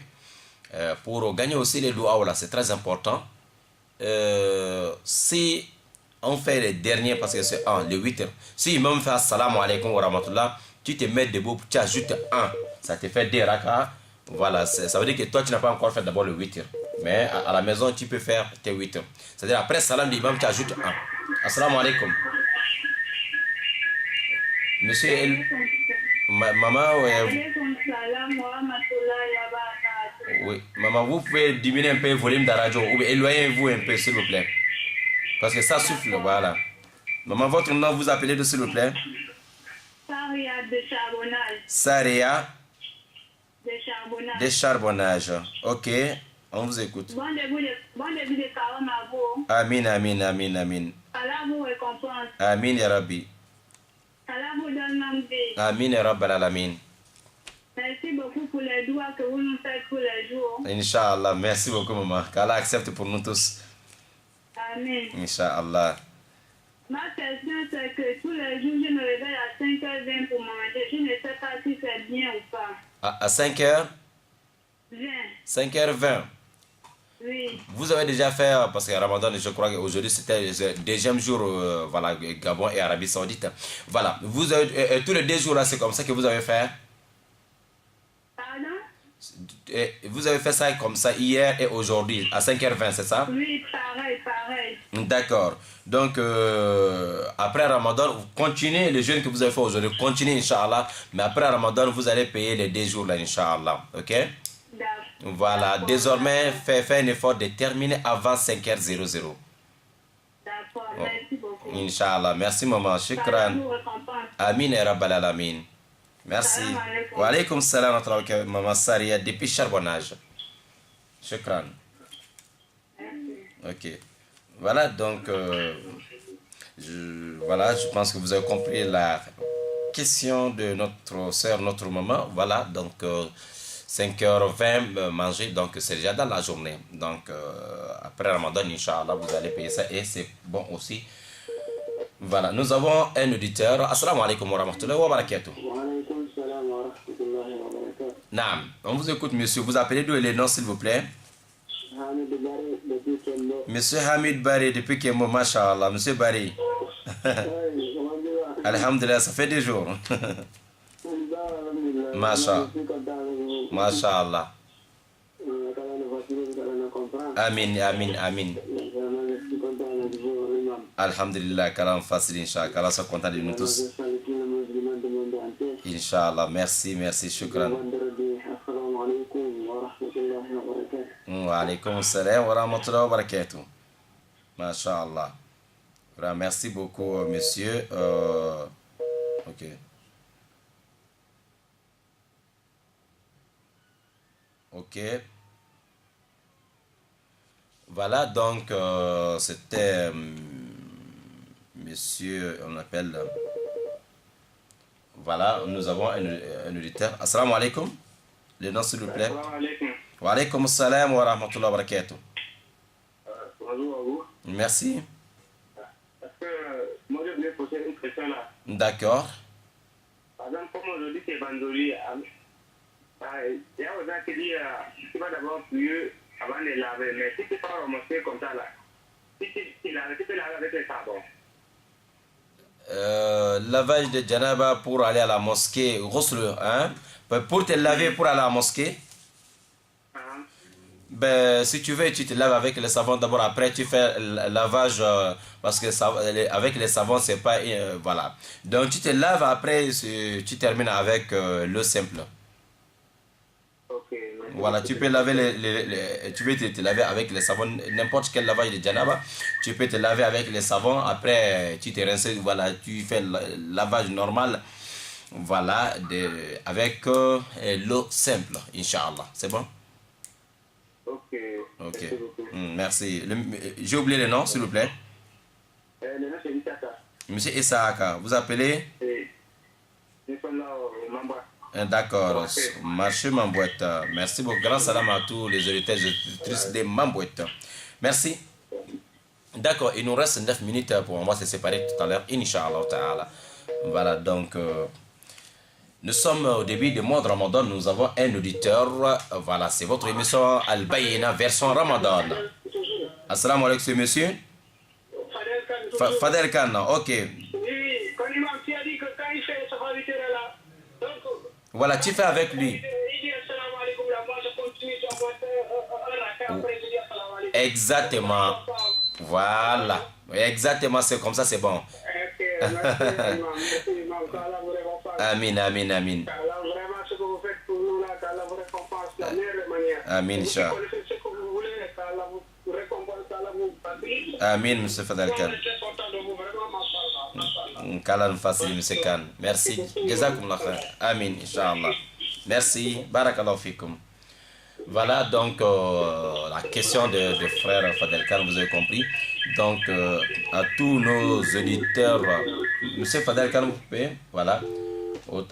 Pour gagner aussi les doigts, là, c'est très important. Si on fait les derniers, parce que c'est le witr, si l'imam fait assalamu alaikum wa rahmatullah, tu te mets debout, tu ajoutes 1, ça te fait 2 raka. Voilà, ça veut dire que toi tu n'as pas encore fait d'abord le witr. Mais à la maison, tu peux faire tes witr. C'est-à-dire après salam l'imam, tu ajoutes un. Assalamu alaikum. Monsieur, maman, oui, maman, vous pouvez diminuer un peu le volume de la radio ou éloignez-vous un peu, s'il vous plaît. Parce que ça souffle, voilà. Maman, votre nom, vous appelez de s'il vous plaît? Saria de charbonnage. Saria De charbonnage. de charbonnage. Ok, on vous écoute. Bon début de carême à vous. Amin, amin, amin, amin. Allah vous récompense. Amin, ya Rabbi. Allah vous donne longue vie. Amin, ya Rabbi al-Alamin. Merci beaucoup pour les doigts que vous nous faites tous les jours. Inch'Allah, merci beaucoup, maman. Qu'Allah accepte pour nous tous. Amen. Inch'Allah. Ma question c'est que tous les jours je me réveille à 5h20 pour manger. Je ne sais pas si c'est bien ou pas. À 5h? 20. 5h20. Oui. Vous avez déjà fait, parce que Ramadan, je crois qu'aujourd'hui c'était le deuxième jour, voilà, Gabon et Arabie Saoudite. Voilà, vous avez, tous les 2 jours là, c'est comme ça que vous avez fait? Pardon? Vous avez fait ça comme ça hier et aujourd'hui, à 5h20, c'est ça? Oui, pareil. D'accord. Donc, après Ramadan, vous continuez le jeûne que vous avez fait aujourd'hui, continuez, Inch'Allah. Mais après Ramadan, vous allez payer les 2 jours là, Inch'Allah. Ok? Voilà. Désormais, faites un effort de terminer avant 5h00. D'accord, merci beaucoup. Inch'Allah. Merci, maman. Shukran. Amin et Rabbal Alamin. Merci. Wa alaykum salam wa rahmatullahi maman Saria depuis Charbonnage. Shukran. Ok. Voilà, donc, je pense que vous avez compris la question de notre soeur, notre maman. Voilà, donc 5h20 manger, donc c'est déjà dans la journée. Donc, après Ramadan, Inch'Allah, vous allez payer ça et c'est bon aussi. Voilà, nous avons un auditeur. Assalamu alaikum wa rahmatullahi wa barakatuh. Wa alaykum salam wa rahmatullahi wa barakatuh. Naam, on vous écoute, monsieur. Vous appelez d'où les noms, s'il vous plaît? Hamid Bari depuis Kembo. Monsieur Hamid Bari depuis Kembo, Masha'Allah. Monsieur Bari. Alhamdulillah, ça fait 2 jours. Masha'Allah. Amin, amin, amin. Alhamdulillah, qu'Allah facile, Inch'Allah. Qu'Allah soit content de nous tous. Inch'Allah, merci, merci, shukran. Wa alaykum salam wa rahmatullahi wa barakatuh. Masha'Allah. Merci beaucoup, monsieur. Ok. Ok. Voilà, donc, c'était monsieur, on appelle. Voilà, nous avons un auditeur. Assalamu alaikum. Le nom, s'il vous plaît. Assalamu alaikum. Wa alaykum salam wa rahmatullahi wa barakatuh. Bonjour à vous. Merci. Parce que moi, je voulais poser une question là. D'accord. Par exemple, comme aujourd'hui, c'est vendredi. Il y a des gens qui disent qu'il va d'abord pluer avant de laver. Mais si tu ne peux pas remonter comme ça là, si tu laves, tu peux laver avec le savon. Lavage de janaba pour aller à la mosquée, ghusl, hein? Pour te laver pour aller à la mosquée, ben, si tu veux, tu te laves avec le savon d'abord, après tu fais le lavage, parce que avec le savon, c'est pas... voilà. Donc tu te laves, après tu termines avec l'eau simple. Ok. Voilà, tu peux laver tu peux te laver avec le savon, n'importe quel lavage de janaba, tu peux te laver avec le savon, après tu te rinces, voilà, tu fais le lavage normal, voilà, avec l'eau simple, Inch'Allah. C'est bon? Ok. Ok. Merci. J'ai oublié le nom, s'il vous plaît. Le nom c'est Isaka. Monsieur Issaaka, vous appelez? Nous sommes là au Mamba. D'accord. Marché Mambouette. Merci beaucoup. Grand salam à tous les auditeurs et auditrices de Mambouette. Merci. D'accord, il nous reste 9 minutes pour on va se séparer tout à l'heure, Inch'Allah ta'ala. Voilà, donc nous sommes au début du mois de Ramadan, nous avons un auditeur. Voilà, c'est votre émission Al-Bayina version Ramadan. Assalamu alaikum, monsieur. Fadel Khan, ok. Oui, quand l'imam a dit que quand il fait sa vérité là, donc. Voilà, tu fais avec lui. Il dit assalamu alaikum, là, moi je continue, j'envoie un raka, après je dis Exactement. Voilà. Exactement, c'est comme ça, c'est bon. Amin, amin, amin. Vraiment, ce que vous faites pour nous, là, qu'Allah vous récompense de la meilleure manière. Amin, Inch'Allah. Vous connaissez ce que vous voulez, qu'Allah vous récompense, qu'Allah vous facilite. Amin, M. Fadel Khan. Je suis content de vous, vraiment, mashallah. Qu'Allah nous facilite, M. Khan. Merci. Jazakumullah khair. Amin, Inch'Allah. Merci. Barakallahu fikum. Voilà donc la question de frère Fadel Khan, vous avez compris. Donc à tous nos auditeurs, Monsieur Fadel Khan, vous pouvez, voilà,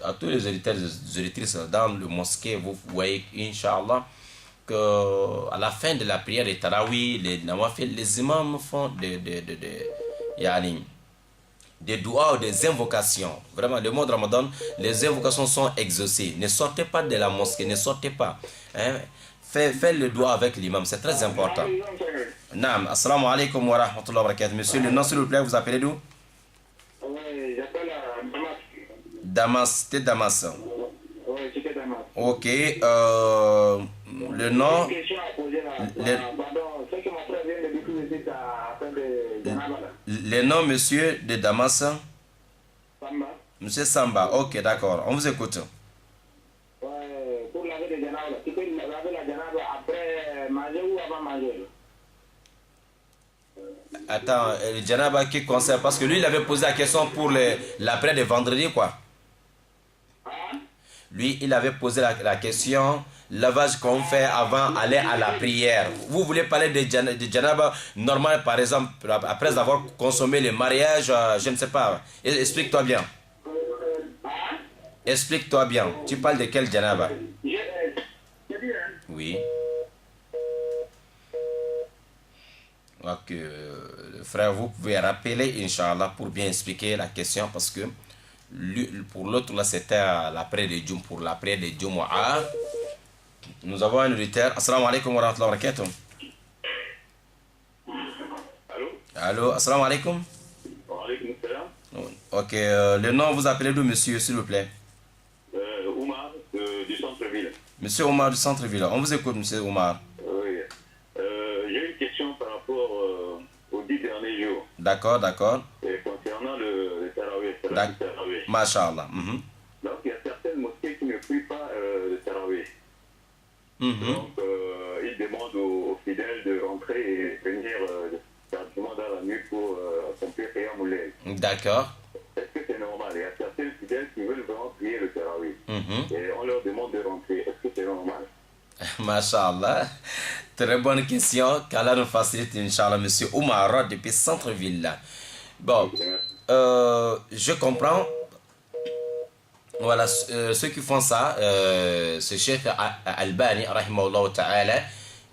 à tous les auditeurs et les auditrices dans le mosquée, vous voyez, Inch'Allah, qu'à la fin de la prière de Tarawi, les Nawafil, les imams font des doigts ou des invocations. Vraiment, le mois de Ramadan, les invocations sont exaucées. Ne sortez pas de la mosquée, ne sortez pas. Hein? Faites le doigt avec l'imam, c'est très important. Naam, assalamu alaikum wa rahmatullahi wa barakatuh. Monsieur, le nom s'il vous plaît, vous appelez d'où? Oui, j'appelle Damas. Damas, c'était Damas. Oui, c'était Damas. Ok, le nom. Une question à poser là. Pardon, ce que mon frère vient de dire que vous êtes à fin de Janaba là. Le nom, monsieur de Damas. Samba. Monsieur Samba, ok, d'accord, on vous écoute. Ouais, pour laver le Janaba là. Tu peux laver la Janaba après manger ou avant manger? Attends, le Janaba qui concerne, parce que lui il avait posé la question pour l'après de vendredi quoi. Lui il avait posé la question, lavage qu'on fait avant aller à la prière. Vous voulez parler de Janaba normal par exemple, après avoir consommé le mariage, je ne sais pas. Explique-toi bien. Explique-toi bien. Tu parles de quel Janaba? Oui. Donc, frère, vous pouvez rappeler, Inch'Allah, pour bien expliquer la question, parce que pour l'autre, là, c'était l'après de Jum, pour l'après de Jumu'ah. Nous avons un auditeur. Assalamu alaikum wa rahmatullahi wa barakatuh. Allô? Allô, assalamu alaikum. Wa alaikum salam. Ok, le nom, vous appelez d'où, monsieur, s'il vous plaît? Oumar du centre-ville. Monsieur Oumar du centre-ville. On vous écoute, monsieur Oumar. Oui. J'ai une question par rapport aux 10 derniers jours. D'accord, d'accord. Concernant le Tarawih. Masha'Allah. Donc, il y a certaines mosquées qui ne prient pas le Tarawih. Donc, ils demandent aux fidèles de rentrer et venir directement dans la nuit pour accomplir Qiyam al-Layl. D'accord. Est-ce que c'est normal? Il y a certains fidèles qui veulent vraiment prier le Tarawih. Et on leur demande de rentrer. Est-ce que c'est normal? Masha'Allah. Très bonne question. Qu'Allah nous facilite, Inch'Allah, monsieur Oumar, depuis centre-ville. Bon, je comprends. Voilà, ceux qui font ça, c'est Cheikh Albani, rahimahullah ta'ala,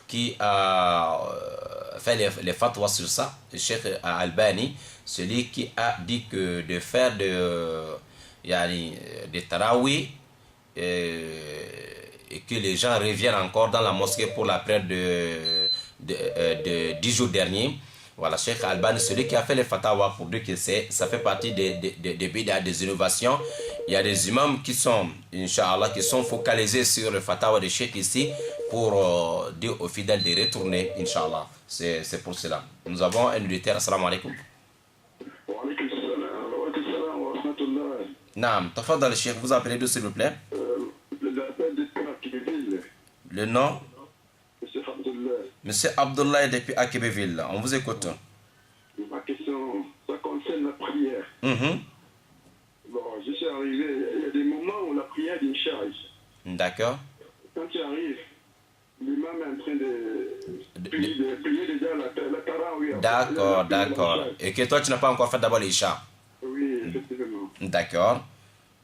qui a fait les fatwas sur ça. Le Cheikh Albani, celui qui a dit que de faire des tarawih, et que les gens reviennent encore dans la mosquée pour la prière de 10 jours derniers. Voilà, Cheikh Albani, celui qui a fait les fatwas pour dire que ça fait partie des bid'ah, des innovations. Il y a des imams qui sont, Inch'Allah, qui sont focalisés sur le fatwa de Cheikh ici pour dire aux fidèles de retourner, Inch'Allah. C'est pour cela. Nous avons un auditeur. Assalamu alaikum. Wa alaikum salam wa rahmatullah. Naam, tafadal Cheikh, vous appelez d'où s'il vous plaît? Le nom? Monsieur Abdullah depuis Akebeville. On vous écoute. Ma question, ça concerne la prière. Bon, je suis arrivé, il y a des moments où la prière décharge. D'accord. Quand tu arrives, l'imam est en train de prier déjà la tarawih. D'accord, d'accord. Et que toi, tu n'as pas encore fait d'abord l'Isha? Oui, effectivement. D'accord.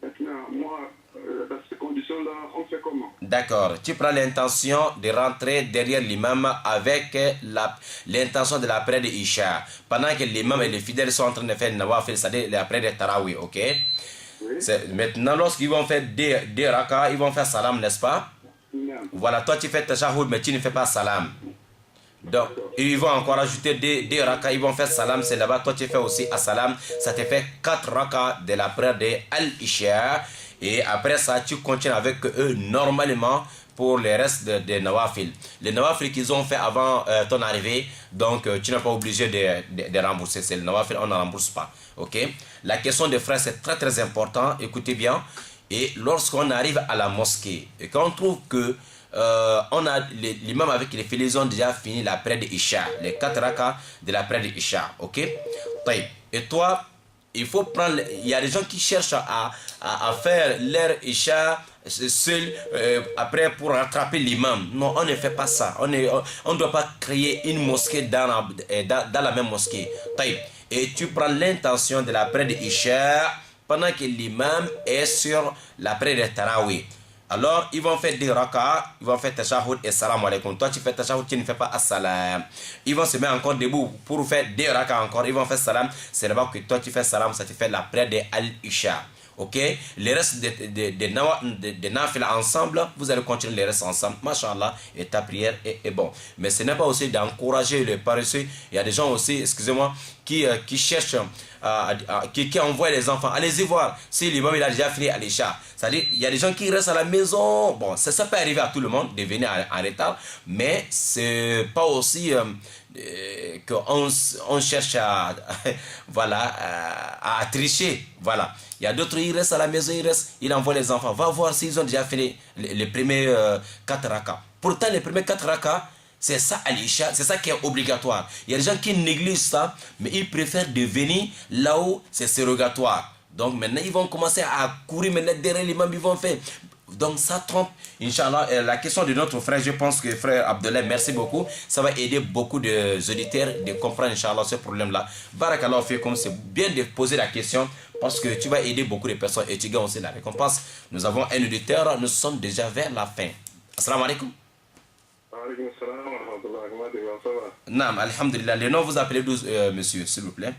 Maintenant, moi, dans ces conditions-là, on fait comment? D'accord. Tu prends l'intention de rentrer derrière l'imam avec l'intention de la prière de Isha. Pendant que l'imam et les fidèles sont en train de faire nawafil, c'est-à-dire la prière de Tarawih, ok? Oui. Maintenant, lorsqu'ils vont faire des raka, ils vont faire salam, n'est-ce pas? Non. Voilà, toi tu fais tashahhud, mais tu ne fais pas salam. Donc, ils vont encore ajouter des raka, ils vont faire salam, c'est là-bas. Toi tu fais aussi as-salam, ça te fait 4 raka de la prière de Al-Isha. Et après ça, tu continues avec eux normalement pour les restes des nawafil. Les nawafil qu'ils ont fait avant ton arrivée, donc tu n'es pas obligé de rembourser. C'est le nawafil, on ne rembourse pas. Ok? La question des frais, c'est très très important. Écoutez bien. Et lorsqu'on arrive à la mosquée, et qu'on trouve que on a l'imam avec les filles ont déjà fini la prière de Isha, les 4 rakas de la prière de Isha. Ok? Et toi, il faut prendre. Il y a des gens qui cherchent à faire leur Isha seul après pour rattraper l'imam. Non, on ne fait pas ça. On ne doit pas créer une mosquée dans la même mosquée. Et tu prends l'intention de la prière de Isha pendant que l'imam est sur la prière de Tarawih. Alors, ils vont faire 2 rak'ahs, ils vont faire tashahhud et salam alaikum. Toi, tu fais tashahhud, tu ne fais pas as-salam. Ils vont se mettre encore debout pour faire 2 rak'ahs encore. Ils vont faire salam. C'est là-bas que toi, tu fais salam, ça te fait la prière de Al-Isha. Ok? Les restes de nafil ensemble, vous allez continuer les restes ensemble. Masha'Allah, et ta prière est bon. Mais ce n'est pas aussi d'encourager les paresseux. Il y a des gens aussi, excusez-moi, qui cherchent, qui envoient les enfants. Allez-y voir si l'imam il a déjà fini à l'Isha. C'est-à-dire, il y a des gens qui restent à la maison. Bon, ça peut arriver à tout le monde de venir en retard, mais c'est pas aussi qu'on cherche à tricher. Voilà. Il y a d'autres, ils restent à la maison, ils envoient les enfants. Va voir s'ils ont déjà fait les premiers 4 rakas. Pourtant, les premiers 4 rakas, c'est ça à l'Isha, c'est ça qui est obligatoire. Il y a des gens qui négligent ça, mais ils préfèrent devenir là où c'est surrogatoire. Donc maintenant, ils vont commencer à courir maintenant derrière l'imam, ils vont faire. Donc ça trompe, Inch'Allah. La question de notre frère, je pense que frère Abdullah, merci beaucoup. Ça va aider beaucoup d'auditeurs de comprendre, Inch'Allah, ce problème-là. Barakallahu fikum, c'est bien de poser la question parce que tu vas aider beaucoup de personnes et tu gagnes aussi la récompense. Nous avons un auditeur, nous sommes déjà vers la fin. Assalamu alaikum. Naam, alhamdulillah. Le nom vous appelez d'où, monsieur, s'il vous plaît?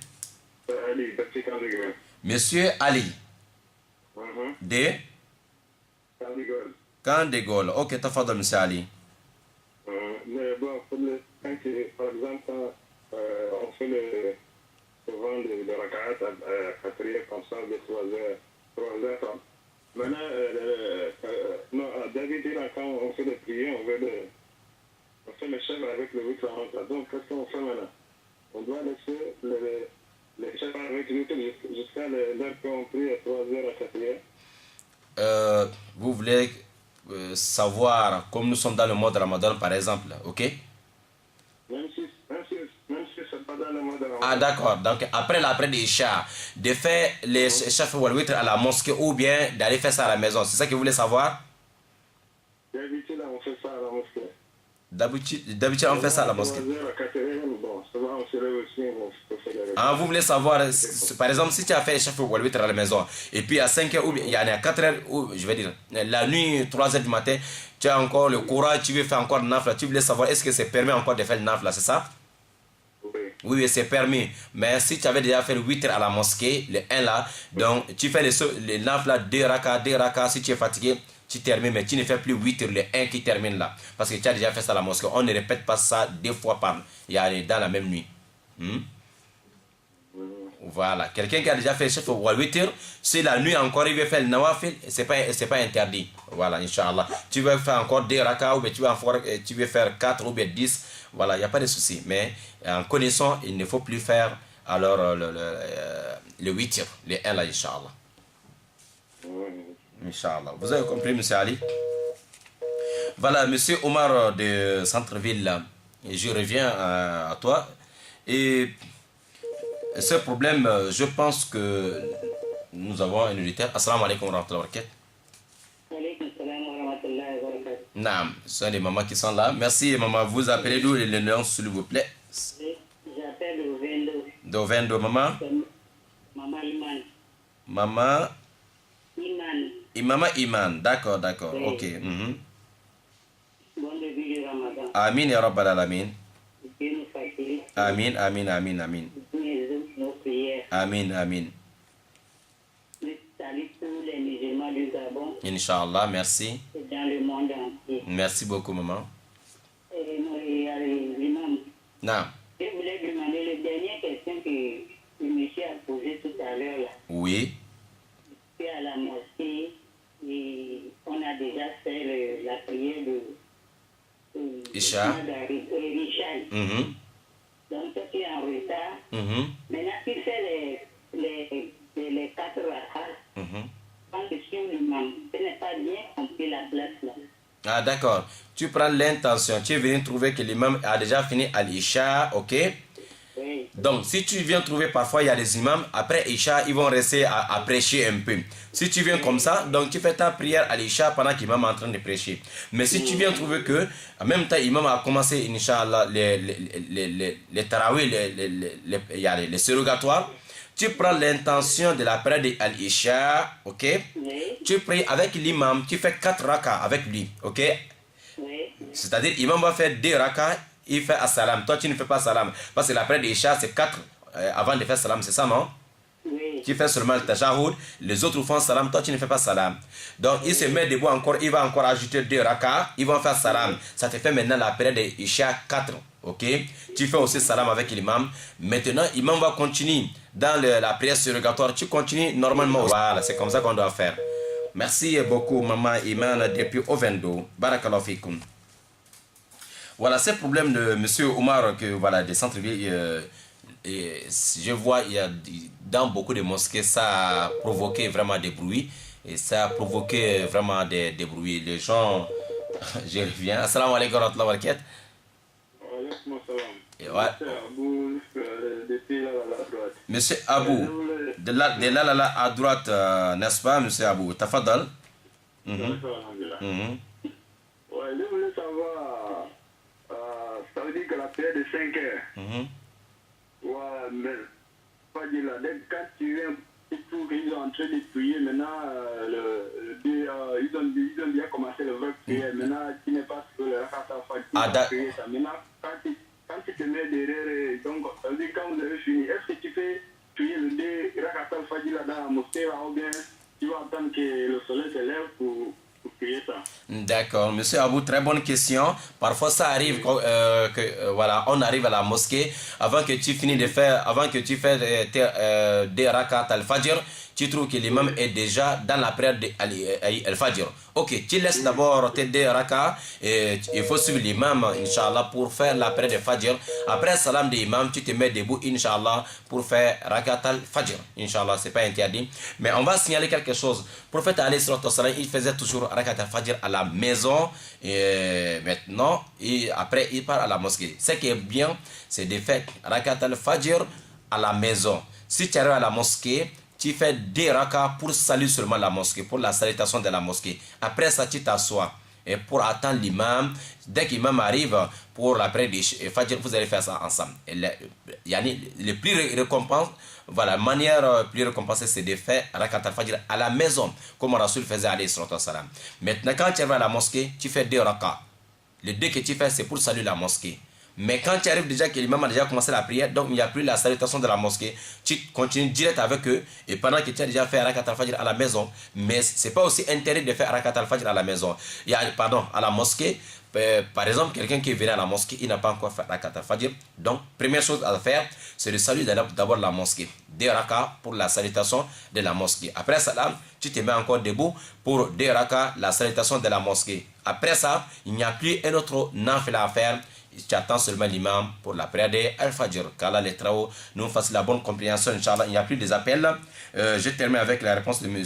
Ali, Monsieur Ali. De Camp de Gaulle. Ok, tafadal, monsieur Ali. Mais bon, par exemple, on fait souvent le rakat à 4 heures comme ça, de 3h30. Maintenant, d'habitude, quand on fait les prières, on fait le chef avec le 840. Donc, qu'est-ce qu'on fait maintenant? On doit laisser le chef avec le 8 jusqu'à l'heure qu'on prie à 3h à 4h. Vous voulez savoir, comme nous sommes dans le mois de Ramadan, par exemple, ok? Même si c'est pas dans le mois de Ramadan. Ah, d'accord. Donc, après l'après des Isha, de faire les chefs ou le à la mosquée ou bien d'aller faire ça à la maison. C'est ça que vous voulez savoir? D'habitude, on fait ça à la mosquée. D'habitude, on fait ça à la mosquée. Ah, vous voulez savoir, par exemple, si tu as fait les chefs ou à la maison, et puis à 5h ou il y en a 4h, ou je vais dire, la nuit, 3h du matin, tu as encore le courage, tu veux faire encore le nafla, tu voulais savoir est-ce que c'est permis encore de faire le nafla, c'est ça? Oui, c'est permis. Mais si tu avais déjà fait le 8h à la mosquée, le 1 là, donc tu fais les nafla 2 rakas, si tu es fatigué, tu termines, mais tu ne fais plus 8h, le 1 qui termine là. Parce que tu as déjà fait ça à la mosquée. On ne répète pas ça 2 fois dans la même nuit. Voilà. Quelqu'un qui a déjà fait le chef au 8h, si la nuit encore il veut faire le nawafil, c'est pas interdit. Voilà, Inch'Allah. Tu veux faire encore 2 rakas, ou bien tu veux faire 4 ou bien 10. Voilà, il n'y a pas de souci. Mais en connaissant, il ne faut plus faire alors le 8h, le 1 là, Inch'Allah. Inch'Allah. Vous avez compris, monsieur Ali? Voilà, monsieur Omar de Centre-Ville, je reviens à toi. Et ce problème, je pense que nous avons un auditeur. Assalamu alaikum wa rahmatullahi wa barakatuh. Alaikum salam wa rahmatullahi wa barakatuh. Naam, ce sont les mamans qui sont là. Merci, maman. Vous appelez d'où le nom, s'il vous plaît? J'appelle Ovendo. D'Ovendo, maman? Maman Iman. Maman? Iman. Maman Iman, d'accord, Oui. ok. Bon début du Ramadan. Amin ya Rabbal Alamin. Dieu nous facilite. Amin. Nos prières. Amin. Je salue tous les musulmans du Gabon Inch'Allah, merci. et dans le monde entier. Merci beaucoup, maman. Et l'imam. Naam. Je voulais demander la dernière question que le monsieur a posée tout à l'heure là. Oui. Puis à la mosquée, et on a déjà fait la prière de Isha. Richard. Donc, toi, tu es en retard. Maintenant, tu fais les 4 rakas. Quand tu suis l'imam, ce n'est pas bien compris la place là. Ah, d'accord. Tu prends l'intention. Tu es venu trouver que l'imam a déjà fini à l'Isha, ok? Oui. Donc, si tu viens trouver, parfois, il y a des imams, après Isha, ils vont rester à prêcher un peu. Si tu viens comme ça, donc tu fais ta prière à l'Isha pendant qu'imam est en train de prêcher. Mais si tu viens trouver que, en même temps, l'imam a commencé, Inch'Allah, les tarawih, les surrogatoires, tu prends l'intention de la prière de Al-Isha, ok? Oui. Tu pries avec l'imam, tu fais 4 rakas avec lui, ok? Oui. C'est-à-dire, l'imam va faire 2 rakas, il fait as-salam. Toi, tu ne fais pas salam. Parce que la prière d'Isha, c'est 4 avant de faire salam, c'est ça, non? Oui. Tu fais seulement le tajahoud, les autres font salam, toi, tu ne fais pas salam. Donc, il se met debout encore, il va encore ajouter 2 rakas, ils vont faire salam. Ça te fait maintenant la prière d'Isha 4, ok? Tu fais aussi salam avec l'imam. Maintenant, l'imam va continuer dans la prière surrogatoire. Tu continues normalement. Voilà, c'est comme ça qu'on doit faire. Merci beaucoup, maman Iman, depuis Ovendo. Barakallahu fikoum. Voilà, c'est le problème de M. Omar, que, voilà, des centres-villes. Et je vois, il y a, dans beaucoup de mosquées, ça a provoqué vraiment des bruits. Et ça a provoqué vraiment des bruits. Les gens, je reviens. Assalamu alaikum wa rahmatullahi wa barakatuh. Monsieur Abou, de là à droite, n'est-ce pas, Monsieur Abou? Tafadal. Ouais, je voulais savoir, ça veut dire que la prière de 5 heures, ouais, mais pas dire là, quand tu viens, tu trouves qu'ils sont en train de prier, maintenant, ils ont bien commencé le vrai prière, maintenant, tu n'es pas sur le rakat prier ça. Maintenant, quand tu te mets derrière, donc, ça veut dire quand vous avez fini, est-ce que tu fais prier le rakat al-fajr là dans la mosquée là, ou bien tu vas attendre que le soleil se lève pour prier ça? D'accord, Monsieur Abou, très bonne question. Parfois, ça arrive voilà, on arrive à la mosquée avant que tu finis de faire, avant que tu fasses des rakat al-fajr, tu trouves que l'imam est déjà dans la prière de al-fajr. Ok, tu laisses d'abord tes 2 rakas et il faut suivre l'imam, Inch'Allah, pour faire la prière de fajr. Après salam de l'imam, tu te mets debout, Inch'Allah, pour faire rakat al-fajr. Inch'Allah, c'est pas interdit. Mais on va signaler quelque chose. Le prophète alayhi salatu wassalam, il faisait toujours rakat al-fajr à la maison. Et maintenant, après, il part à la mosquée. Ce qui est bien, c'est de faire rakat al-fajr à la maison. Si tu arrives à la mosquée, tu fais 2 rakas pour saluer seulement la mosquée, pour la salutation de la mosquée. Après ça, tu t'assois. Et pour attendre l'imam, dès que l'imam arrive pour la prière du Fajr, vous allez faire ça ensemble. Et le plus récompense, voilà, la manière plus récompensée, c'est de faire rakat al-Fajr à la maison, comme Rasoul faisait alayhi salatu wassalam. Maintenant, quand tu arrives à la mosquée, tu fais 2 rakas. Les 2 que tu fais, c'est pour saluer la mosquée. Mais quand tu arrives déjà que l'imam a déjà commencé la prière, donc il n'y a plus la salutation de la mosquée, tu continues direct avec eux et pendant que tu as déjà fait rakat al-fajr à la maison, mais ce n'est pas aussi interdit de faire rakat al-fajr à la maison. Pardon, à la mosquée, par exemple, quelqu'un qui est venu à la mosquée, il n'a pas encore fait rakat al-fajr. Donc, première chose à faire, c'est de saluer d'abord la mosquée. 2 rakas pour la salutation de la mosquée. Après ça, tu te mets encore debout pour 2 rakas, la salutation de la mosquée. Après ça, il n'y a plus un autre nafila à faire. Tu attends seulement l'imam pour la prière de Al-Fajr. Qu'Allah les travaux nous fasse la bonne compréhension, Inch'Allah. Il n'y a plus des appels. Je termine avec la réponse de M.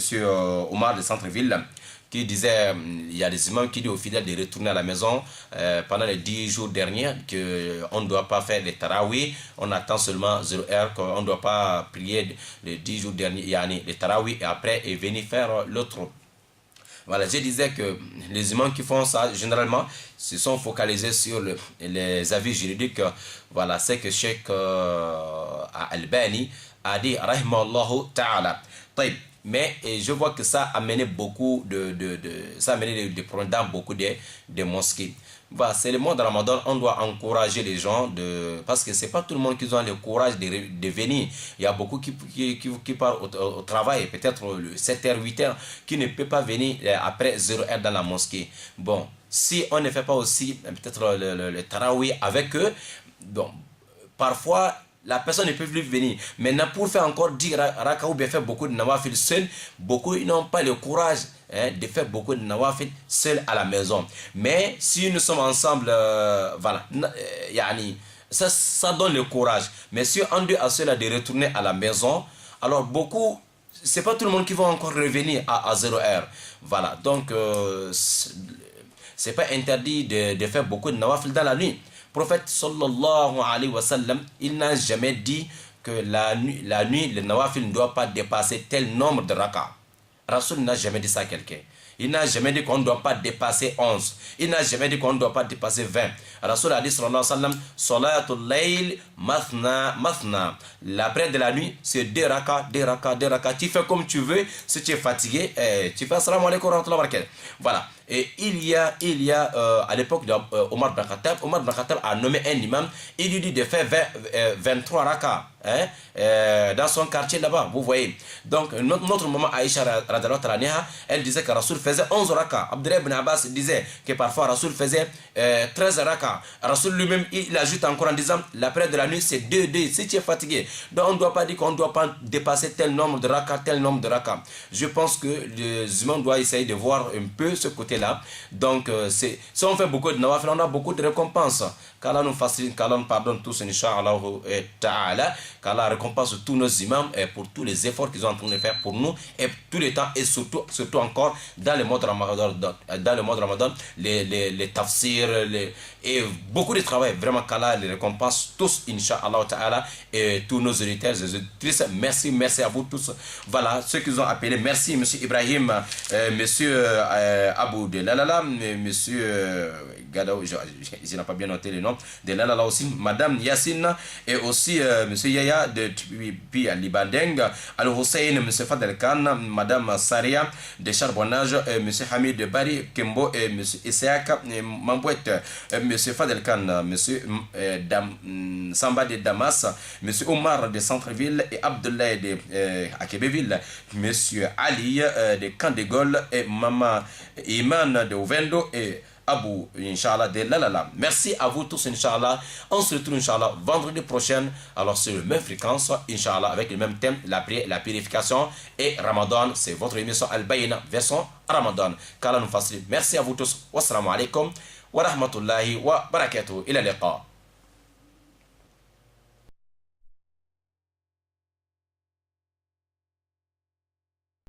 Omar de Centre-Ville qui disait il y a des imams qui disent aux fidèles de retourner à la maison pendant les 10 jours derniers, qu'on ne doit pas faire les tarawih, on attend seulement 0 heure, qu'on ne doit pas prier les 10 jours derniers, les tarawih, et après et venir faire l'autre. Voilà, je disais que les imams qui font ça, généralement, se sont focalisés sur les avis juridiques. Voilà, c'est que Cheikh Al-Bani a dit, rahimallahu ta'ala. Mais je vois que ça a amené beaucoup ça a amené des problèmes dans beaucoup de mosquées. Voilà, c'est le mois de Ramadan, on doit encourager les gens parce que c'est pas tout le monde qui a le courage de venir. Il y a beaucoup qui partent au travail, peut-être 7h, 8h, qui ne peut pas venir après 0h dans la mosquée. Bon, si on ne fait pas aussi peut-être le tarawih avec eux, bon, parfois la personne ne peut plus venir. Maintenant, pour faire encore 10 raka ou bien faire beaucoup de nawafil seul, beaucoup n'ont pas le courage de faire beaucoup de nawafil seul à la maison. Mais si nous sommes ensemble, voilà, ça donne le courage. Mais si on doit à cela de retourner à la maison, alors beaucoup, c'est pas tout le monde qui va encore revenir à 0 heure. Voilà, donc c'est pas interdit de faire beaucoup de nawafil dans la nuit. Le prophète sallallahu alayhi wa sallam, il n'a jamais dit que la nuit, le nawafil ne doit pas dépasser tel nombre de rak'ah. Rasoul n'a jamais dit ça à quelqu'un. Il n'a jamais dit qu'on ne doit pas dépasser 11. Il n'a jamais dit qu'on ne doit pas dépasser 20. Rasoul a dit sallallahu alayhi wa sallam, salatul layl mathna mathna. La prière de la nuit, c'est 2 rak'ah, 2 rak'ah, 2 rak'ah. Tu fais comme tu veux. Si tu es fatigué, tu fais assalamu alaykum wa rahmatullahi wa barakatuh. Voilà. Et il y a à l'époque d'Omar ibn Khattab, Omar ibn Khattab a nommé un imam, il lui dit de faire 23 rak'ah dans son quartier là-bas, vous voyez. Donc notre maman Aïcha radhiyallahu anha, elle disait que Rasoul faisait 11 rak'ah. Abdullah ibn Abbas disait que parfois Rasoul faisait 13 rak'ah. Rasoul lui-même, il ajoute encore en disant la prière de la nuit c'est 2 si tu es fatigué. Donc on ne doit pas dire qu'on ne doit pas dépasser tel nombre de rak'ah, tel nombre de rak'ah. Je pense que les humains doivent essayer de voir un peu ce côté là. Donc si on fait beaucoup de nawafil, on a beaucoup de récompenses. Qu'Allah nous facilite, qu'Allah nous pardonne tous, Inch'Allah ta'ala, qu'Allah récompense tous nos imams pour tous les efforts qu'ils ont en train de faire pour nous et tout le temps, et surtout encore dans le mois de Ramadan, les tafsirs et beaucoup de travail. Vraiment qu'Allah les récompense tous, Inch'Allah ta'ala, et tous nos auditeurs et auditrices. Merci à vous tous. Voilà ceux qui ont appelé. Merci monsieur Ibrahim, monsieur Abou de Lalala, monsieur Gadaou, je n'ai pas bien noté les noms de Lalala aussi, madame Yassine, et aussi monsieur Yaya de Pi Libandeng, Al Hussein, monsieur Fadel Khan, madame Saria de Charbonnage, monsieur Hamid de Bari Kembo, et monsieur Isaac Mambouette, monsieur Fadel Khan, monsieur Samba de Damas, monsieur Omar de Centreville et Abdullah de Akebeville, monsieur Ali de Camp de Gaulle et maman Iman de Ovendo et Abou, Inch'Allah, de Lalala. Merci à vous tous, Inch'Allah. On se retrouve, Inch'Allah, vendredi prochain. Alors, c'est la même fréquence, Inch'Allah, avec le même thème, la prière, la purification et Ramadan. C'est votre émission Al-Bayna, version Ramadan. Qu'Allah nous facilite. Merci à vous tous. Wassalamu alaikum wa rahmatullahi wa barakatuh. Ila liqa.